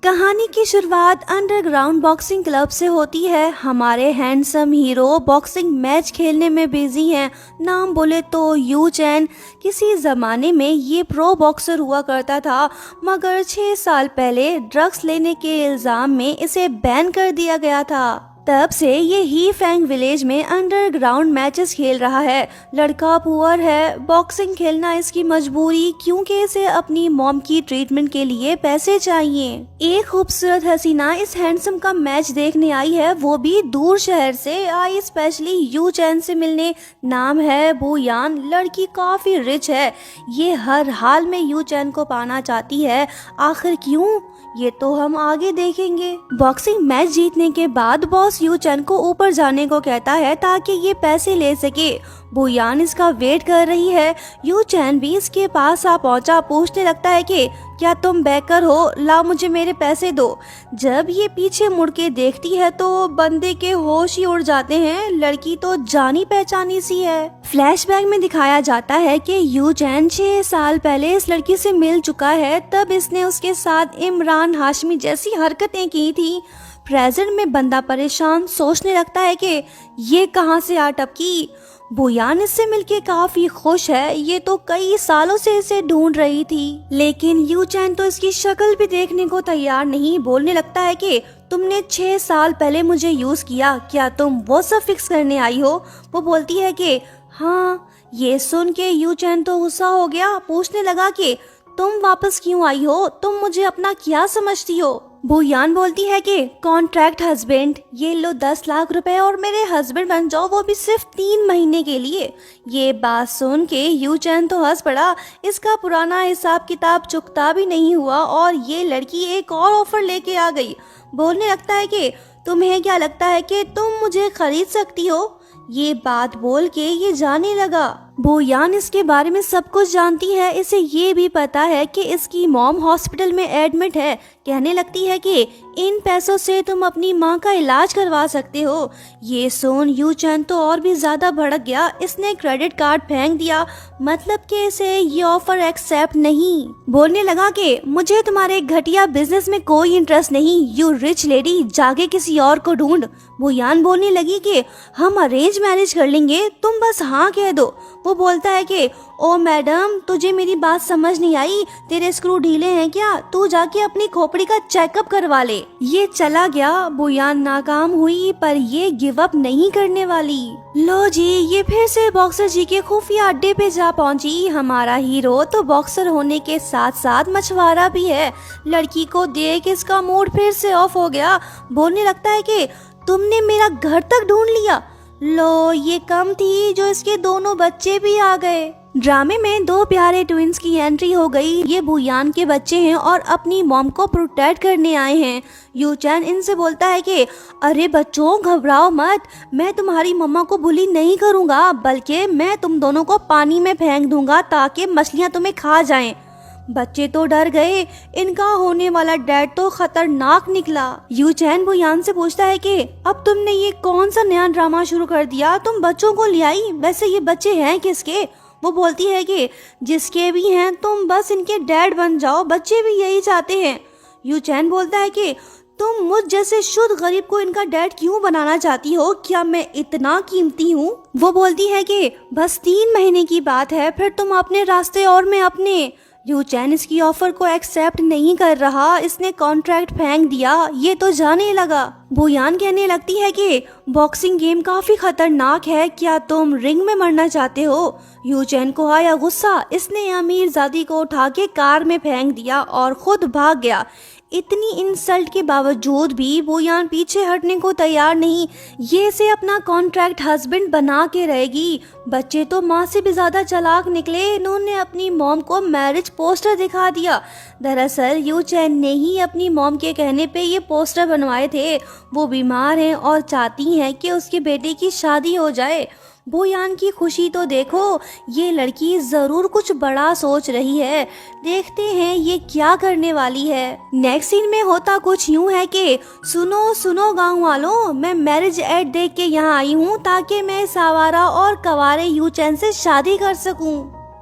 कहानी की शुरुआत अंडरग्राउंड बॉक्सिंग क्लब से होती है। हमारे हैंडसम हीरो बॉक्सिंग मैच खेलने में बिजी हैं। नाम बोले तो यू चैन। किसी ज़माने में ये प्रो बॉक्सर हुआ करता था, मगर 6 साल पहले ड्रग्स लेने के इल्ज़ाम में इसे बैन कर दिया गया था। तब से ये ही फैंग विलेज में अंडरग्राउंड मैचेस खेल रहा है। लड़का पुअर है, बॉक्सिंग खेलना इसकी मजबूरी, क्योंकि इसे अपनी मॉम की ट्रीटमेंट के लिए पैसे चाहिए। एक खूबसूरत हसीना इस हैंडसम का मैच देखने आई है, वो भी दूर शहर से आई स्पेशली यू चैन से मिलने। नाम है बुयान। लड़की काफी रिच है, ये हर हाल में यू चैन को पाना चाहती है। आखिर क्यों, ये तो हम आगे देखेंगे। बॉक्सिंग मैच जीतने के बाद बॉस यू चैन को ऊपर जाने को कहता है ताकि ये पैसे ले सके। बुयान इसका वेट कर रही है। यू चैन भी इसके पास आ पहुंचा, पूछने लगता है कि क्या तुम बैकर हो, लाओ मुझे मेरे पैसे दो। जब ये पीछे मुड़ के देखती है तो बंदे के होश ही उड़ जाते हैं। लड़की तो जानी पहचानी सी है। फ्लैशबैक में दिखाया जाता है कि यू चैन 6 साल पहले इस लड़की से मिल चुका है। तब इसने उसके साथ इमरान हाशमी जैसी हरकतें की थी। प्रेजेंट में बंदा परेशान, सोचने लगता है कि ये कहां से आ टपकी। बुयान इससे मिलके काफी खुश है, ये तो कई सालों से इसे ढूंढ रही थी। लेकिन यू चैन तो इसकी शक्ल भी देखने को तैयार नहीं। बोलने लगता है कि तुमने 6 साल पहले मुझे यूज किया, क्या तुम वो सब फिक्स करने आई हो। वो बोलती है कि हाँ। ये सुन के यू चैन तो गुस्सा हो गया, पूछने लगा कि तुम वापस क्यों आई हो, तुम मुझे अपना क्या समझती हो। बुयान बोलती है कि कॉन्ट्रैक्ट हस्बैंड, ये लो 10 लाख रुपए और मेरे हस्बैंड बन जाओ, वो भी सिर्फ 3 महीने के लिए। ये बात सुन के यू चैन तो हंस पड़ा। इसका पुराना हिसाब किताब चुकता भी नहीं हुआ और ये लड़की एक और ऑफर लेके आ गई। बोलने लगता है कि तुम्हें क्या लगता है कि तुम मुझे खरीद सकती हो। ये बात बोल के ये जाने लगा। बुयान इसके बारे में सब कुछ जानती है। इसे ये भी पता है कि इसकी मॉम हॉस्पिटल में एडमिट है। कहने लगती है कि इन पैसों से तुम अपनी माँ का इलाज करवा सकते हो। ये सुन यू चैन तो और भी ज्यादा भड़क गया। इसने क्रेडिट कार्ड फेंक दिया, मतलब कि इसे ये ऑफर एक्सेप्ट नहीं। बोलने लगा कि मुझे तुम्हारे घटिया बिजनेस में कोई इंटरेस्ट नहीं। यू रिच लेडी, जाके किसी और को ढूंढ। बुयान बोलने लगी कि हम अरेंज मैरिज कर लेंगे, तुम बस हाँ कह दो। वो बोलता है कि ओ मैडम, तुझे मेरी बात समझ नहीं आई, तेरे स्क्रू ढीले हैं क्या, तू जाके अपनी खोपड़ी का चेकअप करवा ले। ये चला गया। बुयान नाकाम हुई, पर ये गिव अप नहीं करने वाली। लो जी, ये फिर से बॉक्सर जी के खुफिया अड्डे पे जा पहुंची। हमारा हीरो तो बॉक्सर होने के साथ साथ मछुआरा भी है। लड़की को देख इसका मूड फिर से ऑफ हो गया। बोलने लगता है कि तुमने मेरा घर तक ढूंढ लिया। लो, ये कम थी जो इसके दोनों बच्चे भी आ गए। ड्रामे में 2 प्यारे ट्विंस की एंट्री हो गई। ये बुयान के बच्चे हैं और अपनी मॉम को प्रोटेक्ट करने आए हैं। यू चैन इनसे बोलता है कि अरे बच्चों, घबराओ मत, मैं तुम्हारी मम्मा को बुली नहीं करूँगा, बल्कि मैं तुम दोनों को पानी में फेंक दूंगा ताकि मछलियाँ तुम्हें खा जाएं। बच्चे तो डर गए। इनका होने वाला डैड तो खतरनाक निकला। यू चैन बुयान से पूछता है कि अब तुमने ये कौन सा नया ड्रामा शुरू कर दिया, तुम बच्चों को ले आई, वैसे ये बच्चे हैं किसके। वो बोलती है कि जिसके भी हैं तुम बस इनके डैड बन जाओ, बच्चे भी यही चाहते हैं। यू चैन बोलता है कि तुम मुझ जैसे शुद्ध गरीब को इनका डैड क्यों बनाना चाहती हो, क्या मैं इतना कीमती हूँ। वो बोलती है कि बस 3 महीने की बात है, फिर तुम अपने रास्ते और मैं अपने। यू चैन इसकी ऑफर को एक्सेप्ट नहीं कर रहा। इसने कॉन्ट्रैक्ट फेंक दिया। ये तो जाने लगा। बुयान कहने लगती है कि बॉक्सिंग गेम काफी खतरनाक है, क्या तुम रिंग में मरना चाहते हो। यू चैन को आया गुस्सा। इसने अमीरजादी को उठा के कार में फेंक दिया और खुद भाग गया। इतनी इंसल्ट के बावजूद भी बुयान पीछे हटने को तैयार नहीं। ये इसे अपना कॉन्ट्रैक्ट हस्बैंड बना के रहेगी। बच्चे तो माँ से भी ज्यादा चालाक निकले। इन्होंने अपनी मॉम को मैरिज पोस्टर दिखा दिया। दरअसल यू चैन ने ही अपनी मॉम के कहने पे ये पोस्टर बनवाए थे। वो बीमार हैं और चाहती हैं कि उसके बेटे की शादी हो जाए। बुयान की खुशी तो देखो, ये लड़की जरूर कुछ बड़ा सोच रही है। देखते हैं ये क्या करने वाली है। नेक्स्ट सीन में होता कुछ यूं है कि सुनो सुनो गांव वालों, मैं मैरिज एड देख के यहाँ आई हूँ ताकि मैं सावारा और कवारे यू चैन से शादी कर सकूँ।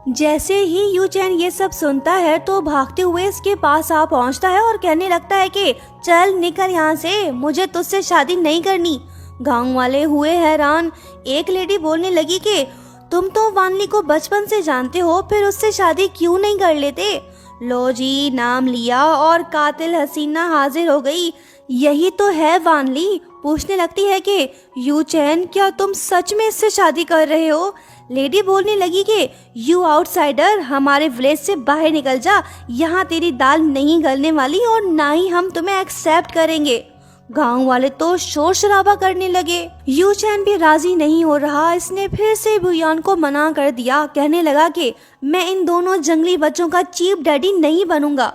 जैसे ही यू चैन ये सब सुनता है तो भागते हुए इसके पास आ पहुंचता है और कहने लगता है कि चल निकल यहाँ से, मुझे तुझसे शादी नहीं करनी। गांव वाले हुए हैरान। एक लेडी बोलने लगी कि तुम तो वानली को बचपन से जानते हो, फिर उससे शादी क्यों नहीं कर लेते। लो जी, नाम लिया और कातिल हसीना हाजिर हो गई। यही तो है वानली। पूछने लगती है कि यू चैन, क्या तुम सच में इससे शादी कर रहे हो। लेडी बोलने लगी कि यू आउटसाइडर, हमारे विलेज से बाहर निकल जा, यहाँ तेरी दाल नहीं गलने वाली और ना ही हम तुम्हें एक्सेप्ट करेंगे। गांव वाले तो शोर शराबा करने लगे। यू चैन भी राजी नहीं हो रहा। इसने फिर से बुयान को मना कर दिया। कहने लगा कि मैं इन दोनों जंगली बच्चों का चीफ डैडी नहीं बनूंगा।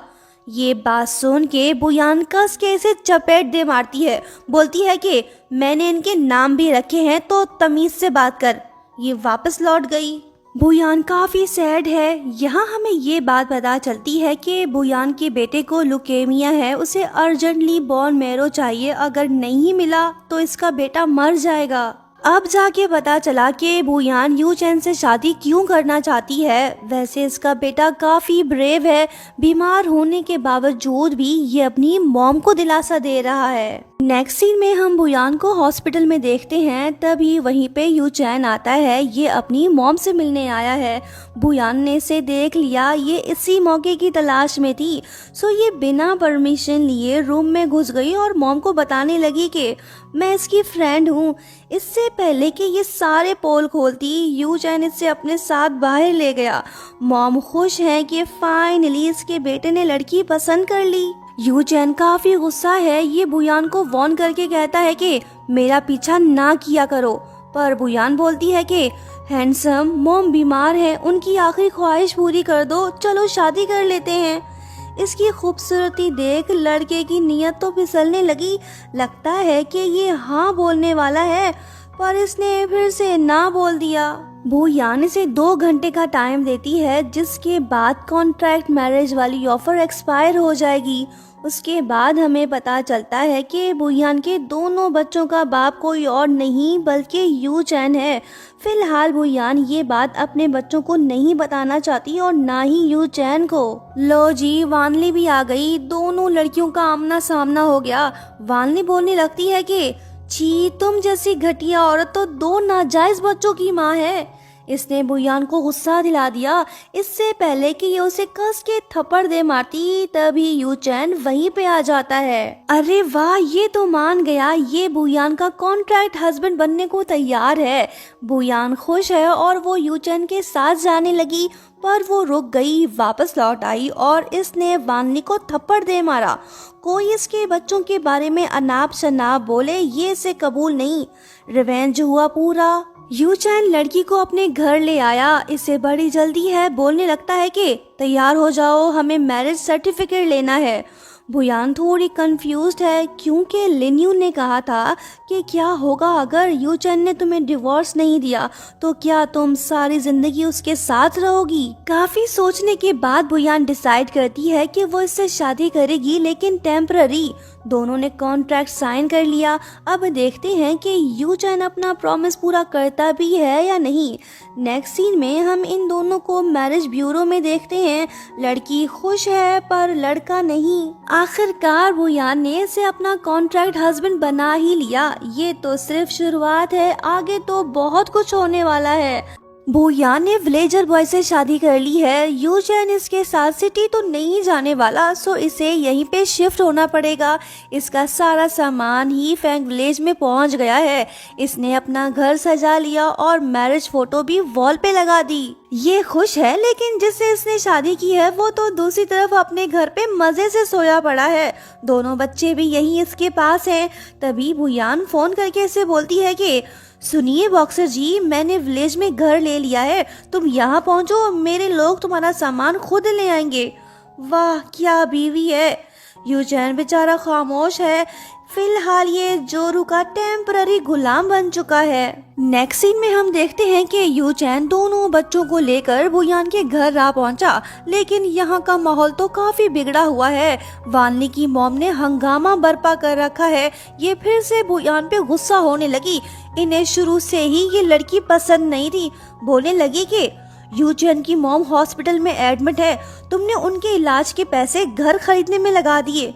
ये बात सुन के बुयान कस के इसे चपेट दे मारती है। बोलती है कि मैंने इनके नाम भी रखे हैं, तो तमीज से बात कर। ये वापस लौट गई। बुयान काफी सैड है। यहाँ हमें ये बात पता चलती है कि बुयान के बेटे को लुकेमिया है, उसे अर्जेंटली बोन मैरो चाहिए। अगर नहीं मिला तो इसका बेटा मर जाएगा। अब जाके पता चला कि बुयान यू चैन से शादी क्यों करना चाहती है। वैसे इसका बेटा काफी ब्रेव है। बीमार होने के बावजूद भी ये अपनी मॉम को दिलासा दे रहा है। नेक्स्ट सीन में हम बुयान को हॉस्पिटल में देखते हैं। तभी वहीं पे यू चैन आता है। ये अपनी मॉम से मिलने आया है। बुयान ने इसे देख लिया। ये इसी मौके की तलाश में थी। सो ये बिना परमिशन लिए रूम में घुस गई और मॉम को बताने लगी कि मैं इसकी फ्रेंड हूँ। इससे पहले कि ये सारे पोल खोलती, यू चैन इसे अपने साथ बाहर ले गया। मॉम खुश है कि फाइनली इसके बेटे ने लड़की पसंद कर ली। यू चैन काफी गुस्सा है। ये बुयान को वॉर्न करके कहता है कि मेरा पीछा ना किया करो, पर बुयान बोलती है कि हैंडसम, मॉम बीमार है, उनकी आखिरी ख्वाहिश पूरी कर दो, चलो शादी कर लेते हैं। इसकी खूबसूरती देख लड़के की नीयत तो फिसलने लगी। लगता है कि ये हाँ बोलने वाला है, पर इसने फिर से ना बोल दिया। बुयान इसे 2 घंटे का टाइम देती है, जिसके बाद कॉन्ट्रैक्ट मैरिज वाली ऑफर एक्सपायर हो जाएगी। उसके बाद हमें पता चलता है कि बुयान के दोनों बच्चों का बाप कोई और नहीं बल्कि यू चैन है। फिलहाल बुयान ये बात अपने बच्चों को नहीं बताना चाहती और ना ही यू चैन को। लो जी, वानली भी आ गई। दोनों लड़कियों का आमना सामना हो गया। वानली बोलने लगती है कि छी, तुम जैसी घटिया औरत तो 2 नाजायज बच्चों की माँ है। इसने बुयान को गुस्सा दिला दिया। इससे पहले कि ये उसे कस के थप्पड़ दे मारती, तभी यू चैन वहीं पे आ जाता है। अरे वाह, ये तो मान गया। ये बुयान का कॉन्ट्रैक्ट हस्बैंड बनने को तैयार है। बुयान खुश है और वो यू चैन के साथ जाने लगी, पर वो रुक गई, वापस लौट आई और इसने वानली को थप्पड़ दे मारा। कोई इसके बच्चों के बारे में अनाप शनाप बोले, ये इसे कबूल नहीं। रिवेंज हुआ पूरा। यू चैन लड़की को अपने घर ले आया। इसे बड़ी जल्दी है। बोलने लगता है कि तैयार हो जाओ, हमें मैरिज सर्टिफिकेट लेना है। बुयान थोड़ी कंफ्यूज्ड है, क्योंकि लिन्यू ने कहा था कि क्या होगा अगर यू चैन ने तुम्हें डिवोर्स नहीं दिया, तो क्या तुम सारी जिंदगी उसके साथ रहोगी। काफी सोचने के बाद बुयान डिसाइड करती है कि वो इससे शादी करेगी, लेकिन टेम्पररी। दोनों ने कॉन्ट्रैक्ट साइन कर लिया। अब देखते हैं कि यू चैन अपना प्रॉमिस पूरा करता भी है या नहीं। नेक्स्ट सीन में हम इन दोनों को मैरिज ब्यूरो में देखते हैं। लड़की खुश है पर लड़का नहीं। आखिरकार बुयान ने इसे अपना कॉन्ट्रैक्ट हस्बैंड बना ही लिया। ये तो सिर्फ शुरुआत है, आगे तो बहुत कुछ होने वाला है। बुयान ने विलेजर बॉय से शादी कर ली है। यू चैन इसके साथ सिटी तो नहीं जाने वाला, सो इसे यहीं पे शिफ्ट होना पड़ेगा। इसका सारा सामान ही फैंग विलेज में पहुंच गया है। इसने अपना घर सजा लिया और मैरिज फोटो भी वॉल पे लगा दी। ये खुश है, लेकिन जिससे इसने शादी की है वो तो दूसरी तरफ अपने घर पे मजे से सोया पड़ा है। दोनों बच्चे भी यहीं इसके पास हैं। तभी बुयान फोन करके इसे बोलती है कि सुनिए बॉक्सर जी, मैंने विलेज में घर ले लिया है, तुम यहाँ पहुँचो, मेरे लोग तुम्हारा सामान खुद ले आएंगे। वाह क्या बीवी है। यू चैन बेचारा खामोश है। फिलहाल ये जोरू का टेम्पररी गुलाम बन चुका है। नेक्स्ट सीन में हम देखते हैं कि यू चैन दोनों बच्चों को लेकर बुयान के घर आ पहुंचा, लेकिन यहाँ का माहौल तो काफी बिगड़ा हुआ है। वानली की मॉम ने हंगामा बर्पा कर रखा है। ये फिर से बुयान पे गुस्सा होने लगी। इन्हें शुरू से ही ये लड़की पसंद नहीं थी। बोलने लगी कि यूचेन की मॉम हॉस्पिटल में एडमिट है, तुमने उनके इलाज के पैसे घर खरीदने में लगा दिए।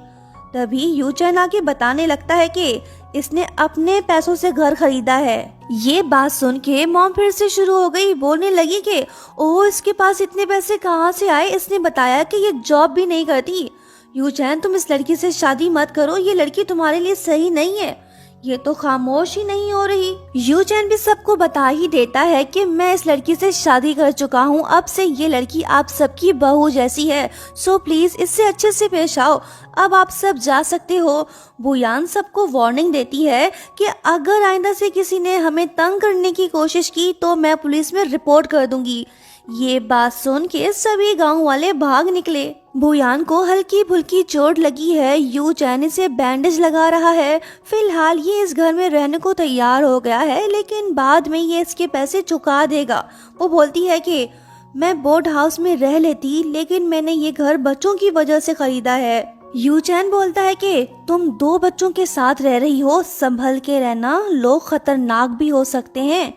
तभी यूचेन आके बताने लगता है कि इसने अपने पैसों से घर खरीदा है। ये बात सुन के मॉम फिर से शुरू हो गई, बोलने लगी कि ओह इसके पास इतने पैसे कहाँ से आए, इसने बताया कि ये जॉब भी नहीं करती। यूचेन तुम इस लड़की से शादी मत करो, ये लड़की तुम्हारे लिए सही नहीं है। ये तो खामोश ही नहीं हो रही। यूचेन भी सबको बता ही देता है कि मैं इस लड़की से शादी कर चुका हूँ, अब से ये लड़की आप सबकी बहू जैसी है, सो प्लीज इससे अच्छे से पेश आओ, अब आप सब जा सकते हो। बुयान सबको वार्निंग देती है कि अगर आइंदा से किसी ने हमें तंग करने की कोशिश की तो मैं पुलिस में रिपोर्ट कर दूंगी। ये बात सुन के सभी गांव वाले भाग निकले। बुयान को हल्की फुल्की चोट लगी है, यूचेन इसे बैंडेज लगा रहा है। फिलहाल ये इस घर में रहने को तैयार हो गया है, लेकिन बाद में ये इसके पैसे चुका देगा। वो बोलती है कि मैं बोट हाउस में रह लेती, लेकिन मैंने ये घर बच्चों की वजह से खरीदा है। यूचेन बोलता है कि तुम 2 बच्चों के साथ रह रही हो, संभल के रहना, लोग खतरनाक भी हो सकते हैं।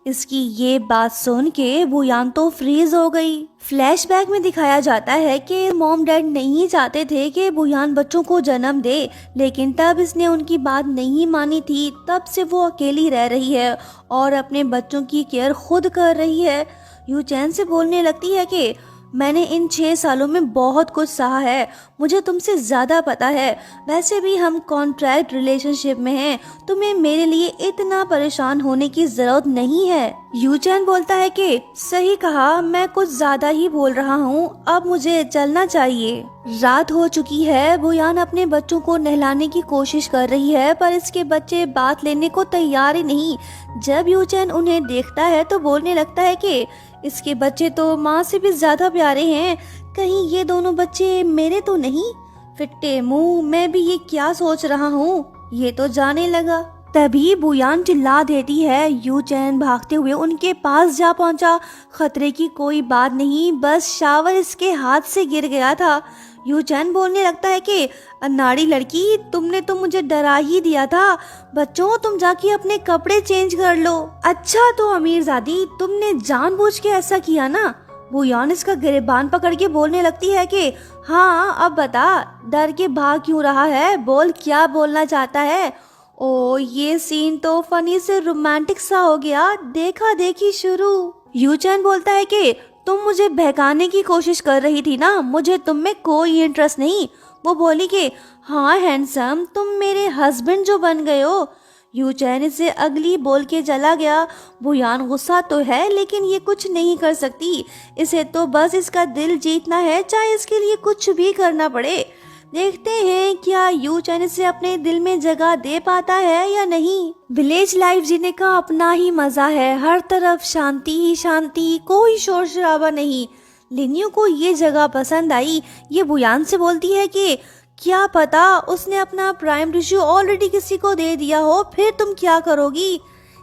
इसकी ये बात सुन के बुयान तो फ्रीज हो गई। फ्लैशबैक में दिखाया जाता है कि मॉम डैड नहीं चाहते थे कि बुयान बच्चों को जन्म दे, लेकिन तब इसने उनकी बात नहीं मानी थी। तब से वो अकेली रह रही है और अपने बच्चों की केयर खुद कर रही है। यूचेन से बोलने लगती है कि मैंने इन 6 सालों में बहुत कुछ सहा है, मुझे तुमसे ज्यादा पता है, वैसे भी हम कॉन्ट्रैक्ट रिलेशनशिप में हैं, तुम्हें मेरे लिए इतना परेशान होने की जरूरत नहीं है। यूचेन बोलता है कि सही कहा, मैं कुछ ज्यादा ही बोल रहा हूँ, अब मुझे चलना चाहिए। रात हो चुकी है। बुयान अपने बच्चों को नहलाने की कोशिश कर रही है, पर इसके बच्चे बात लेने को तैयार ही नहीं। जब यूचेन उन्हें देखता है तो बोलने लगता है कि इसके बच्चे तो माँ से भी ज्यादा प्यारे हैं, कहीं ये दोनों बच्चे मेरे तो नहीं। फिट्टे मुंह, मैं भी ये क्या सोच रहा हूँ, ये तो जाने लगा। तभी बुयान चिल्ला देती है। यूचेन भागते हुए उनके पास जा पहुंचा। खतरे की कोई बात नहीं, बस शावर इसके हाथ से गिर गया था। यूचेन बोलने लगता है कि अनाड़ी लड़की, तुमने तो मुझे डरा ही दिया था। बच्चों तुम जाके अपने कपड़े चेंज कर लो। अच्छा तो अमीरजादी, तुमने जानबूझ के ऐसा किया ना। बुयान इसका गिरेबान पकड़ के बोलने लगती है कि हाँ अब बता, डर के भाग क्यों रहा है, बोल क्या बोलना चाहता है। ओ ये सीन तो फनी से रोमांटिक सा हो गया, देखा देखी शुरू। यूचेन बोलता है कि तुम मुझे बहकाने की कोशिश कर रही थी ना, मुझे तुम में कोई इंटरेस्ट नहीं। वो बोली कि हाँ हैंडसम, तुम मेरे हस्बैंड जो बन गए हो। यूचेन इसे अगली बोल के चला गया। बुयान गुस्सा तो है, लेकिन ये कुछ नहीं कर सकती, इसे तो बस इसका दिल जीतना है, चाहे इसके लिए कुछ भी करना पड़े। देखते हैं क्या यूचेन इसे अपने दिल में जगह दे पाता है या नहीं। विलेज लाइफ जीने का अपना ही मजा है, हर तरफ शांति ही शांति, कोई शोर शराबा नहीं। लिन्यू को ये जगह पसंद आई। ये बुयान से बोलती है कि क्या पता उसने अपना प्राइम टिश्यू ऑलरेडी किसी को दे दिया हो, फिर तुम क्या करोगी।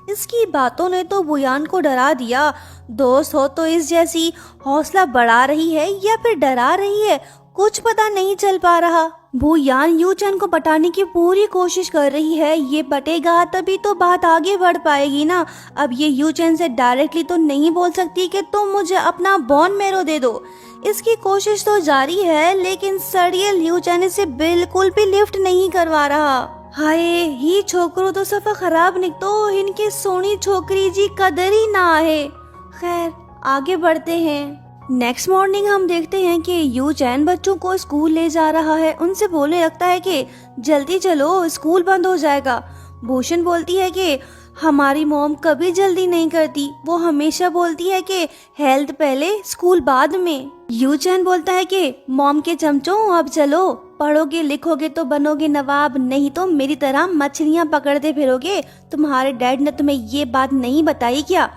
इसकी बातों ने तो बुयान को डरा दिया। दोस्त हो तो इस जैसी हौसला बढ़ा रही है या फिर डरा रही है, कुछ पता नहीं चल पा रहा। बुयान यूचेन को पटाने की पूरी कोशिश कर रही है, ये पटेगा तभी तो बात आगे बढ़ पाएगी ना। अब ये यूचेन से डायरेक्टली तो नहीं बोल सकती कि तुम मुझे अपना बोन मैरो दे दो। इसकी कोशिश तो जारी है, लेकिन सड़ियल यूचेन इसे बिल्कुल भी लिफ्ट नहीं करवा रहा। हाय ही छोकरो तो सफा खराब निकतो, इनके सोनी छोकरी जी कदर ही ना है। खैर आगे बढ़ते हैं। नेक्स्ट मॉर्निंग हम देखते हैं कि यूचेन बच्चों को स्कूल ले जा रहा है। उनसे बोलने लगता है कि जल्दी चलो, स्कूल बंद हो जाएगा। भूषण बोलती है कि हमारी मॉम कभी जल्दी नहीं करती, वो हमेशा बोलती है कि हेल्थ पहले स्कूल बाद में। यूचेन बोलता है कि मॉम के चमचों अब चलो, पढ़ोगे लिखोगे तो बनोगे नवाब, नहीं तो मेरी तरह मछलियाँ पकड़ते फिरोगे। तुम्हारे डैड ने तुम्हें ये बात नहीं बताई क्या।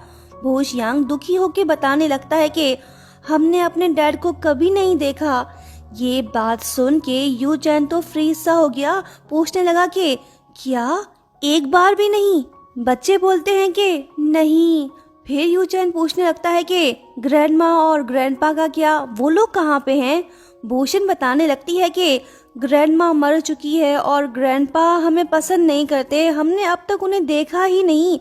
भूष यांग दुखी होके बताने लगता है कि हमने अपने डैड को कभी नहीं देखा। ये बात सुन के यूचेन तो फ्रीज सा हो गया, पूछने लगा कि क्या एक बार भी नहीं। बच्चे बोलते हैं कि नहीं। फिर यूचेन पूछने लगता है कि ग्रैंडमा और ग्रैंडपा का क्या, वो लोग कहाँ पे हैं। भूषण बताने लगती है कि ग्रैंडमा मर चुकी है और ग्रैंडपा हमें पसंद नहीं करते, हमने अब तक उन्हें देखा ही नहीं।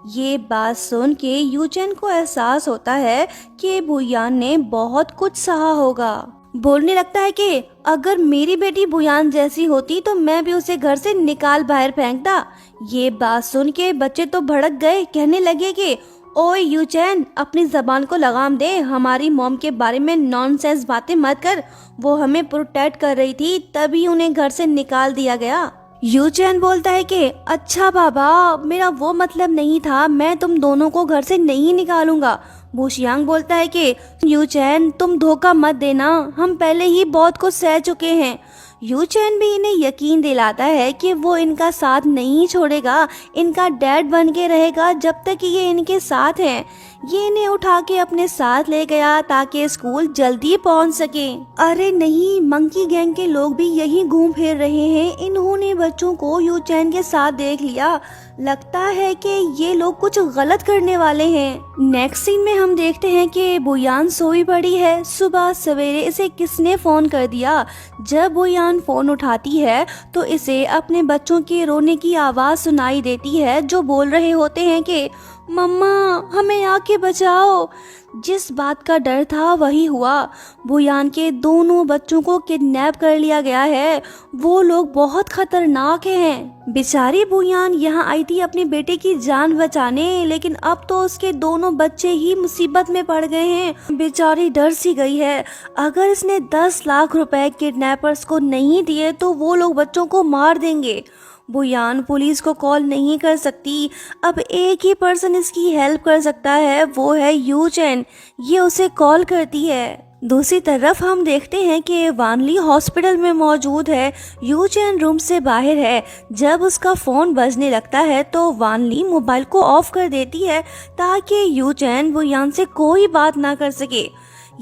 ये बात सुन के यूचेन को एहसास होता है कि बुयान ने बहुत कुछ सहा होगा। बोलने लगता है कि अगर मेरी बेटी बुयान जैसी होती तो मैं भी उसे घर से निकाल बाहर फेंकता। ये बात सुन के बच्चे तो भड़क गए, कहने लगे कि ओए यूचेन, अपनी जबान को लगाम दे, हमारी मॉम के बारे में नॉनसेंस बातें मत कर। वो हमें प्रोटेक्ट कर रही थी, तभी उन्हें घर से निकाल दिया गया। यूचेन बोलता है कि अच्छा बाबा, मेरा वो मतलब नहीं था, मैं तुम दोनों को घर से नहीं निकालूंगा। बुशियांग बोलता है कि यूचेन, तुम धोखा मत देना, हम पहले ही बहुत कुछ सह चुके हैं। यूचेन भी इन्हें यकीन दिलाता है कि वो इनका साथ नहीं छोड़ेगा, इनका डैड बन के रहेगा जब तक ये इनके साथ हैं। ये इन्हें उठा के अपने साथ ले गया ताकि स्कूल जल्दी पहुंच सके। अरे नहीं, मंकी गैंग के लोग भी यहीं घूम फिर रहे हैं। इन्होंने बच्चों को यूचेन के साथ देख लिया। लगता है कि ये लोग कुछ गलत करने वाले हैं। नेक्स्ट सीन में हम देखते हैं कि बुयान सोई पड़ी है। सुबह सवेरे इसे किसने फोन कर दिया। जब बुयान फोन उठाती है तो इसे अपने बच्चों के रोने की आवाज सुनाई देती है, जो बोल रहे होते हैं कि मम्मा, हमें आके बचाओ। जिस बात का डर था वही हुआ। बुयान के दोनों बच्चों को किडनैप कर लिया गया है। वो लोग बहुत खतरनाक हैं। बेचारी बुयान यहाँ आई थी अपने बेटे की जान बचाने, लेकिन अब तो उसके दोनों बच्चे ही मुसीबत में पड़ गए हैं। बेचारी डर सी गई है। अगर इसने 10 लाख रुपए किडनैपर्स को नहीं दिए तो वो लोग बच्चों को मार देंगे। बुयान पुलिस को कॉल नहीं कर सकती। अब एक ही पर्सन इसकी हेल्प कर सकता है, वो है यूचेन। ये उसे कॉल करती है। दूसरी तरफ हम देखते हैं कि वानली हॉस्पिटल में मौजूद है। यूचेन रूम से बाहर है। जब उसका फोन बजने लगता है तो वानली मोबाइल को ऑफ कर देती है ताकि यूचेन बुयान से कोई बात ना कर सके।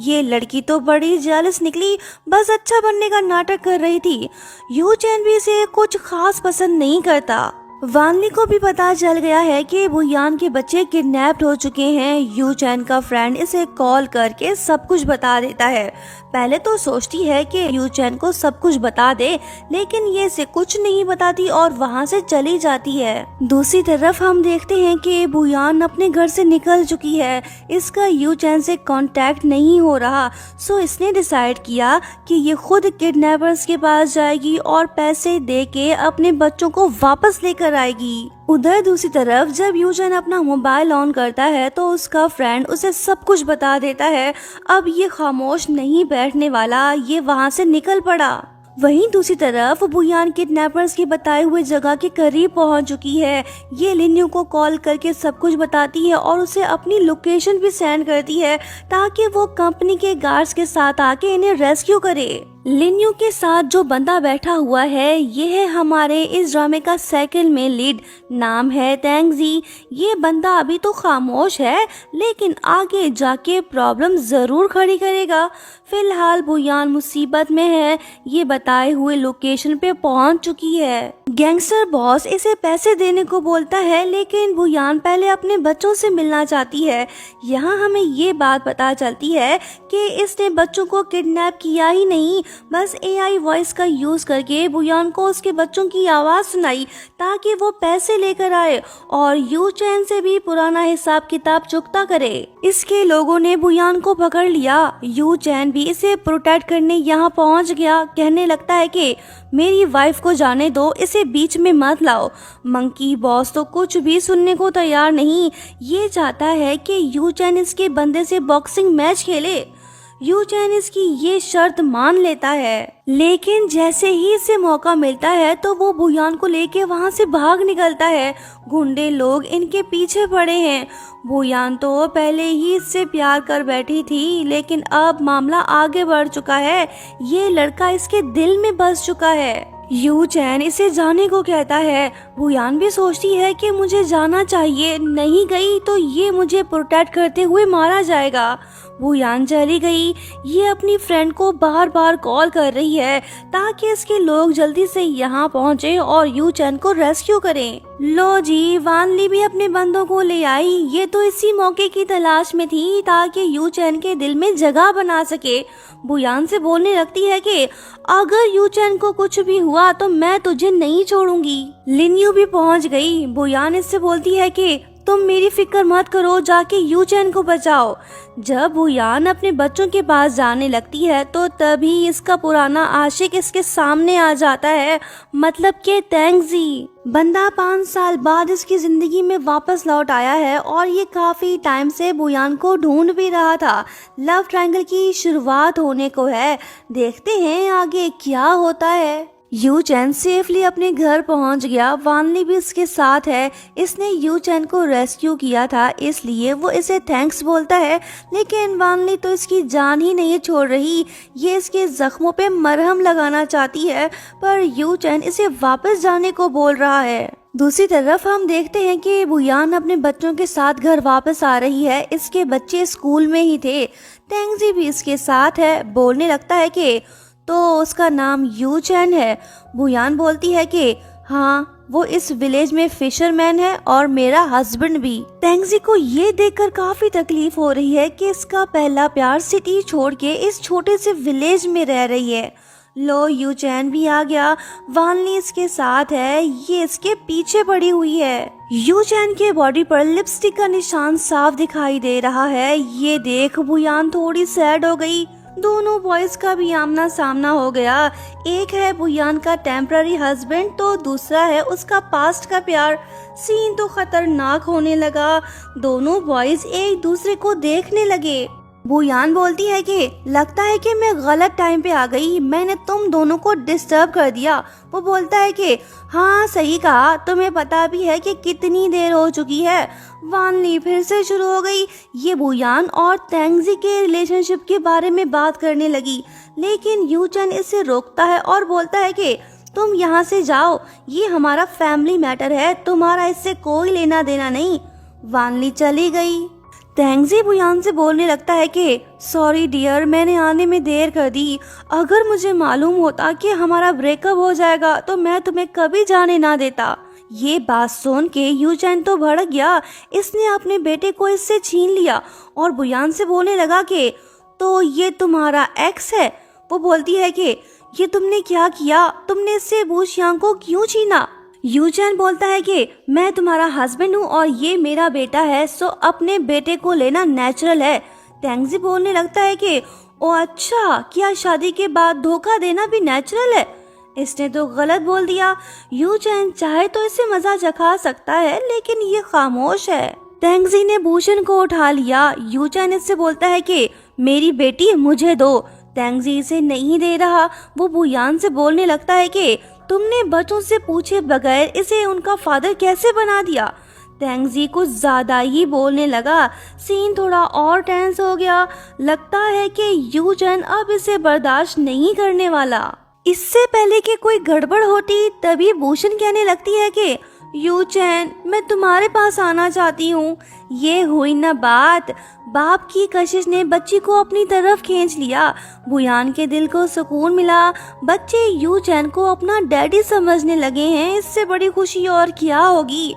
ये लड़की तो बड़ी जेलस निकली, बस अच्छा बनने का नाटक कर रही थी। यूचेन भी इसे कुछ खास पसंद नहीं करता। वानली को भी पता चल गया है कि बुयान के बच्चे किडनैप्ड हो चुके हैं। यूचेन का फ्रेंड इसे कॉल करके सब कुछ बता देता है। पहले तो सोचती है कि यूचेन को सब कुछ बता दे, लेकिन ये इसे कुछ नहीं बताती और वहाँ से चली जाती है। दूसरी तरफ हम देखते हैं कि बुयान अपने घर से निकल चुकी है। इसका यूचेन से कांटेक्ट नहीं हो रहा, सो इसने डिसाइड किया कि ये खुद किडनैपर्स के पास जाएगी और पैसे दे के अपने बच्चों को वापस लेकर आएगी। उधर दूसरी तरफ जब यूचेन अपना मोबाइल ऑन करता है तो उसका फ्रेंड उसे सब कुछ बता देता है। अब ये खामोश नहीं बैठने वाला, ये वहाँ से निकल पड़ा। वहीं दूसरी तरफ बुयान किडनैपर्स के बताए हुए जगह के करीब पहुंच चुकी है। ये लिन्यू को कॉल करके सब कुछ बताती है और उसे अपनी लोकेशन भी सेंड करती है ताकि वो कंपनी के गार्ड्स के साथ आके इन्हें रेस्क्यू करे। लिन्यू के साथ जो बंदा बैठा हुआ है ये है हमारे इस ड्रामे का सेकंड में लीड, नाम है तेंगजी। ये बंदा अभी तो खामोश है, लेकिन आगे जाके प्रॉब्लम जरूर खड़ी करेगा। फिलहाल बुयान मुसीबत में है, ये बताए हुए लोकेशन पे पहुंच चुकी है। गैंगस्टर बॉस इसे पैसे देने को बोलता है, लेकिन बुयान पहले अपने बच्चों से मिलना चाहती है। यहाँ हमें ये बात पता चलती है कि इसने बच्चों को किडनैप किया ही नहीं, बस AI वॉइस का यूज करके बुयान को उसके बच्चों की आवाज सुनाई ताकि वो पैसे लेकर आए और यूचेन से भी पुराना हिसाब किताब चुकता करे। इसके लोगों ने बुयान को पकड़ लिया। यूचेन भी इसे प्रोटेक्ट करने यहाँ पहुँच गया। कहने लगता है कि मेरी वाइफ को जाने दो, इसे बीच में मत लाओ। मंकी बॉस तो कुछ भी सुनने को तैयार नहीं। ये चाहता है कि यूचेन इसके बंदे से बॉक्सिंग मैच खेले। यूचेन इसकी ये शर्त मान लेता है, लेकिन जैसे ही इसे मौका मिलता है तो वो बुयान को लेके वहाँ से भाग निकलता है। गुंडे लोग इनके पीछे पड़े हैं। बुयान तो पहले ही इससे प्यार कर बैठी थी, लेकिन अब मामला आगे बढ़ चुका है। ये लड़का इसके दिल में बस चुका है। यूचेन इसे जाने को कहता है। बुयान भी सोचती है कि मुझे जाना चाहिए, नहीं गई तो ये मुझे प्रोटेक्ट करते हुए मारा जाएगा। बुयान चली गई। ये अपनी फ्रेंड को बार बार कॉल कर रही है ताकि इसके लोग जल्दी से यहाँ पहुँचे और यूचेन को रेस्क्यू करें। लो जी, वानली भी अपने बंदों को ले आई। ये तो इसी मौके की तलाश में थी ताकि यूचेन के दिल में जगह बना सके। बुयान से बोलने लगती है कि अगर यूचेन को कुछ भी हुआ तो मैं तुझे नहीं छोड़ूंगी। लिन्यू भी पहुंच गई। बुयान इससे बोलती है कि तुम मेरी फिक्र मत करो, जाके यूचैन को बचाओ। जब बुयान अपने बच्चों के पास जाने लगती है तो तभी इसका पुराना आशिक इसके सामने आ जाता है, मतलब कि तेंगजी। बंदा 5 साल बाद इसकी जिंदगी में वापस लौट आया है और ये काफी टाइम से बुयान को ढूंढ भी रहा था। लव ट्रायंगल की शुरुआत होने को है, देखते हैं आगे क्या होता है। यूचैन सेफली अपने घर पहुंच गया। वानली भी इसके साथ है। इसने यूचैन को रेस्क्यू किया था, इसलिए वो इसे थैंक्स बोलता है, लेकिन वानली तो इसकी जान ही नहीं छोड़ रही। ये इसके जख्मों पे मरहम लगाना चाहती है, पर यूचैन इसे वापस जाने को बोल रहा है। दूसरी तरफ हम देखते हैं कि बुयान अपने बच्चों के साथ घर वापस आ रही है। इसके बच्चे स्कूल में ही थे। तेंगजी भी इसके साथ है। बोलने लगता है कि तो उसका नाम यूचैन है। बुयान बोलती है कि हाँ, वो इस विलेज में फिशरमैन है और मेरा हस्बैंड भी। तेंगजी को ये देखकर काफी तकलीफ हो रही है कि इसका पहला प्यार सिटी छोड़ के इस छोटे से विलेज में रह रही है। लो, यूचैन भी आ गया। वानली इसके साथ है, ये इसके पीछे पड़ी हुई है। यूचैन के बॉडी पर लिपस्टिक का निशान साफ दिखाई दे रहा है। ये देख बुयान थोड़ी सैड हो गई। दोनों बॉयज का भी आमना सामना हो गया। एक है बुयान का टेम्पररी हस्बैंड, तो दूसरा है उसका पास्ट का प्यार। सीन तो खतरनाक होने लगा। दोनों बॉयज एक दूसरे को देखने लगे। बुयान बोलती है कि लगता है कि मैं गलत टाइम पे आ गई, मैंने तुम दोनों को डिस्टर्ब कर दिया। वो बोलता है कि हाँ, सही कहा, तुम्हें पता भी है कि कितनी देर हो चुकी है। वानली फिर से शुरू हो गई। ये बुयान और तेंगजी के रिलेशनशिप के बारे में बात करने लगी, लेकिन यूचैन इसे रोकता है और बोलता है कि तुम यहाँ से जाओ, ये हमारा फैमिली मैटर है, तुम्हारा इससे कोई लेना देना नहीं। वानली चली गई। तेंगजी बुयान से बोलने लगता है कि सॉरी डियर, मैंने आने में देर कर दी। अगर मुझे मालूम होता कि हमारा ब्रेकअप हो जाएगा तो मैं तुम्हें कभी जाने ना देता। ये बात सुन के यूचैन तो भड़क गया। इसने अपने बेटे को इससे छीन लिया और बुयान से बोलने लगा कि तो ये तुम्हारा एक्स है। वो बोलती है कि ये तुमने क्या किया, तुमने इससे बूशियांग को क्यों छीना। यूचैन बोलता है कि मैं तुम्हारा हस्बैंड हूँ और ये मेरा बेटा है, सो अपने बेटे को लेना नेचुरल है। तेंगजी बोलने लगता है कि ओ अच्छा, क्या शादी के बाद धोखा देना भी नेचुरल है। इसने तो गलत बोल दिया। यूचैन चाहे तो इसे मजा चखा सकता है, लेकिन ये खामोश है। तेंगजी ने भूषण को उठा लिया। यूचैन इससे बोलता है कि मेरी बेटी मुझे दो। तेंगजी इसे नहीं दे रहा। वो बुयान से बोलने लगता है कि तुमने बच्चों से पूछे बगैर इसे उनका फादर कैसे बना दिया। तेंगजी कुछ ज्यादा ही बोलने लगा। सीन थोड़ा और टेंस हो गया। लगता है कि यूचैन अब इसे बर्दाश्त नहीं करने वाला। इससे पहले कि कोई गड़बड़ होती, तभी भूषण कहने लगती है कि यूचैन, मैं तुम्हारे पास आना चाहती हूँ। ये हुई ना बात। बाप की कशिश ने बच्ची को अपनी तरफ खींच लिया। बुयान के दिल को सुकून मिला। बच्चे यूचैन को अपना डैडी समझने लगे हैं। इससे बड़ी खुशी और क्या होगी।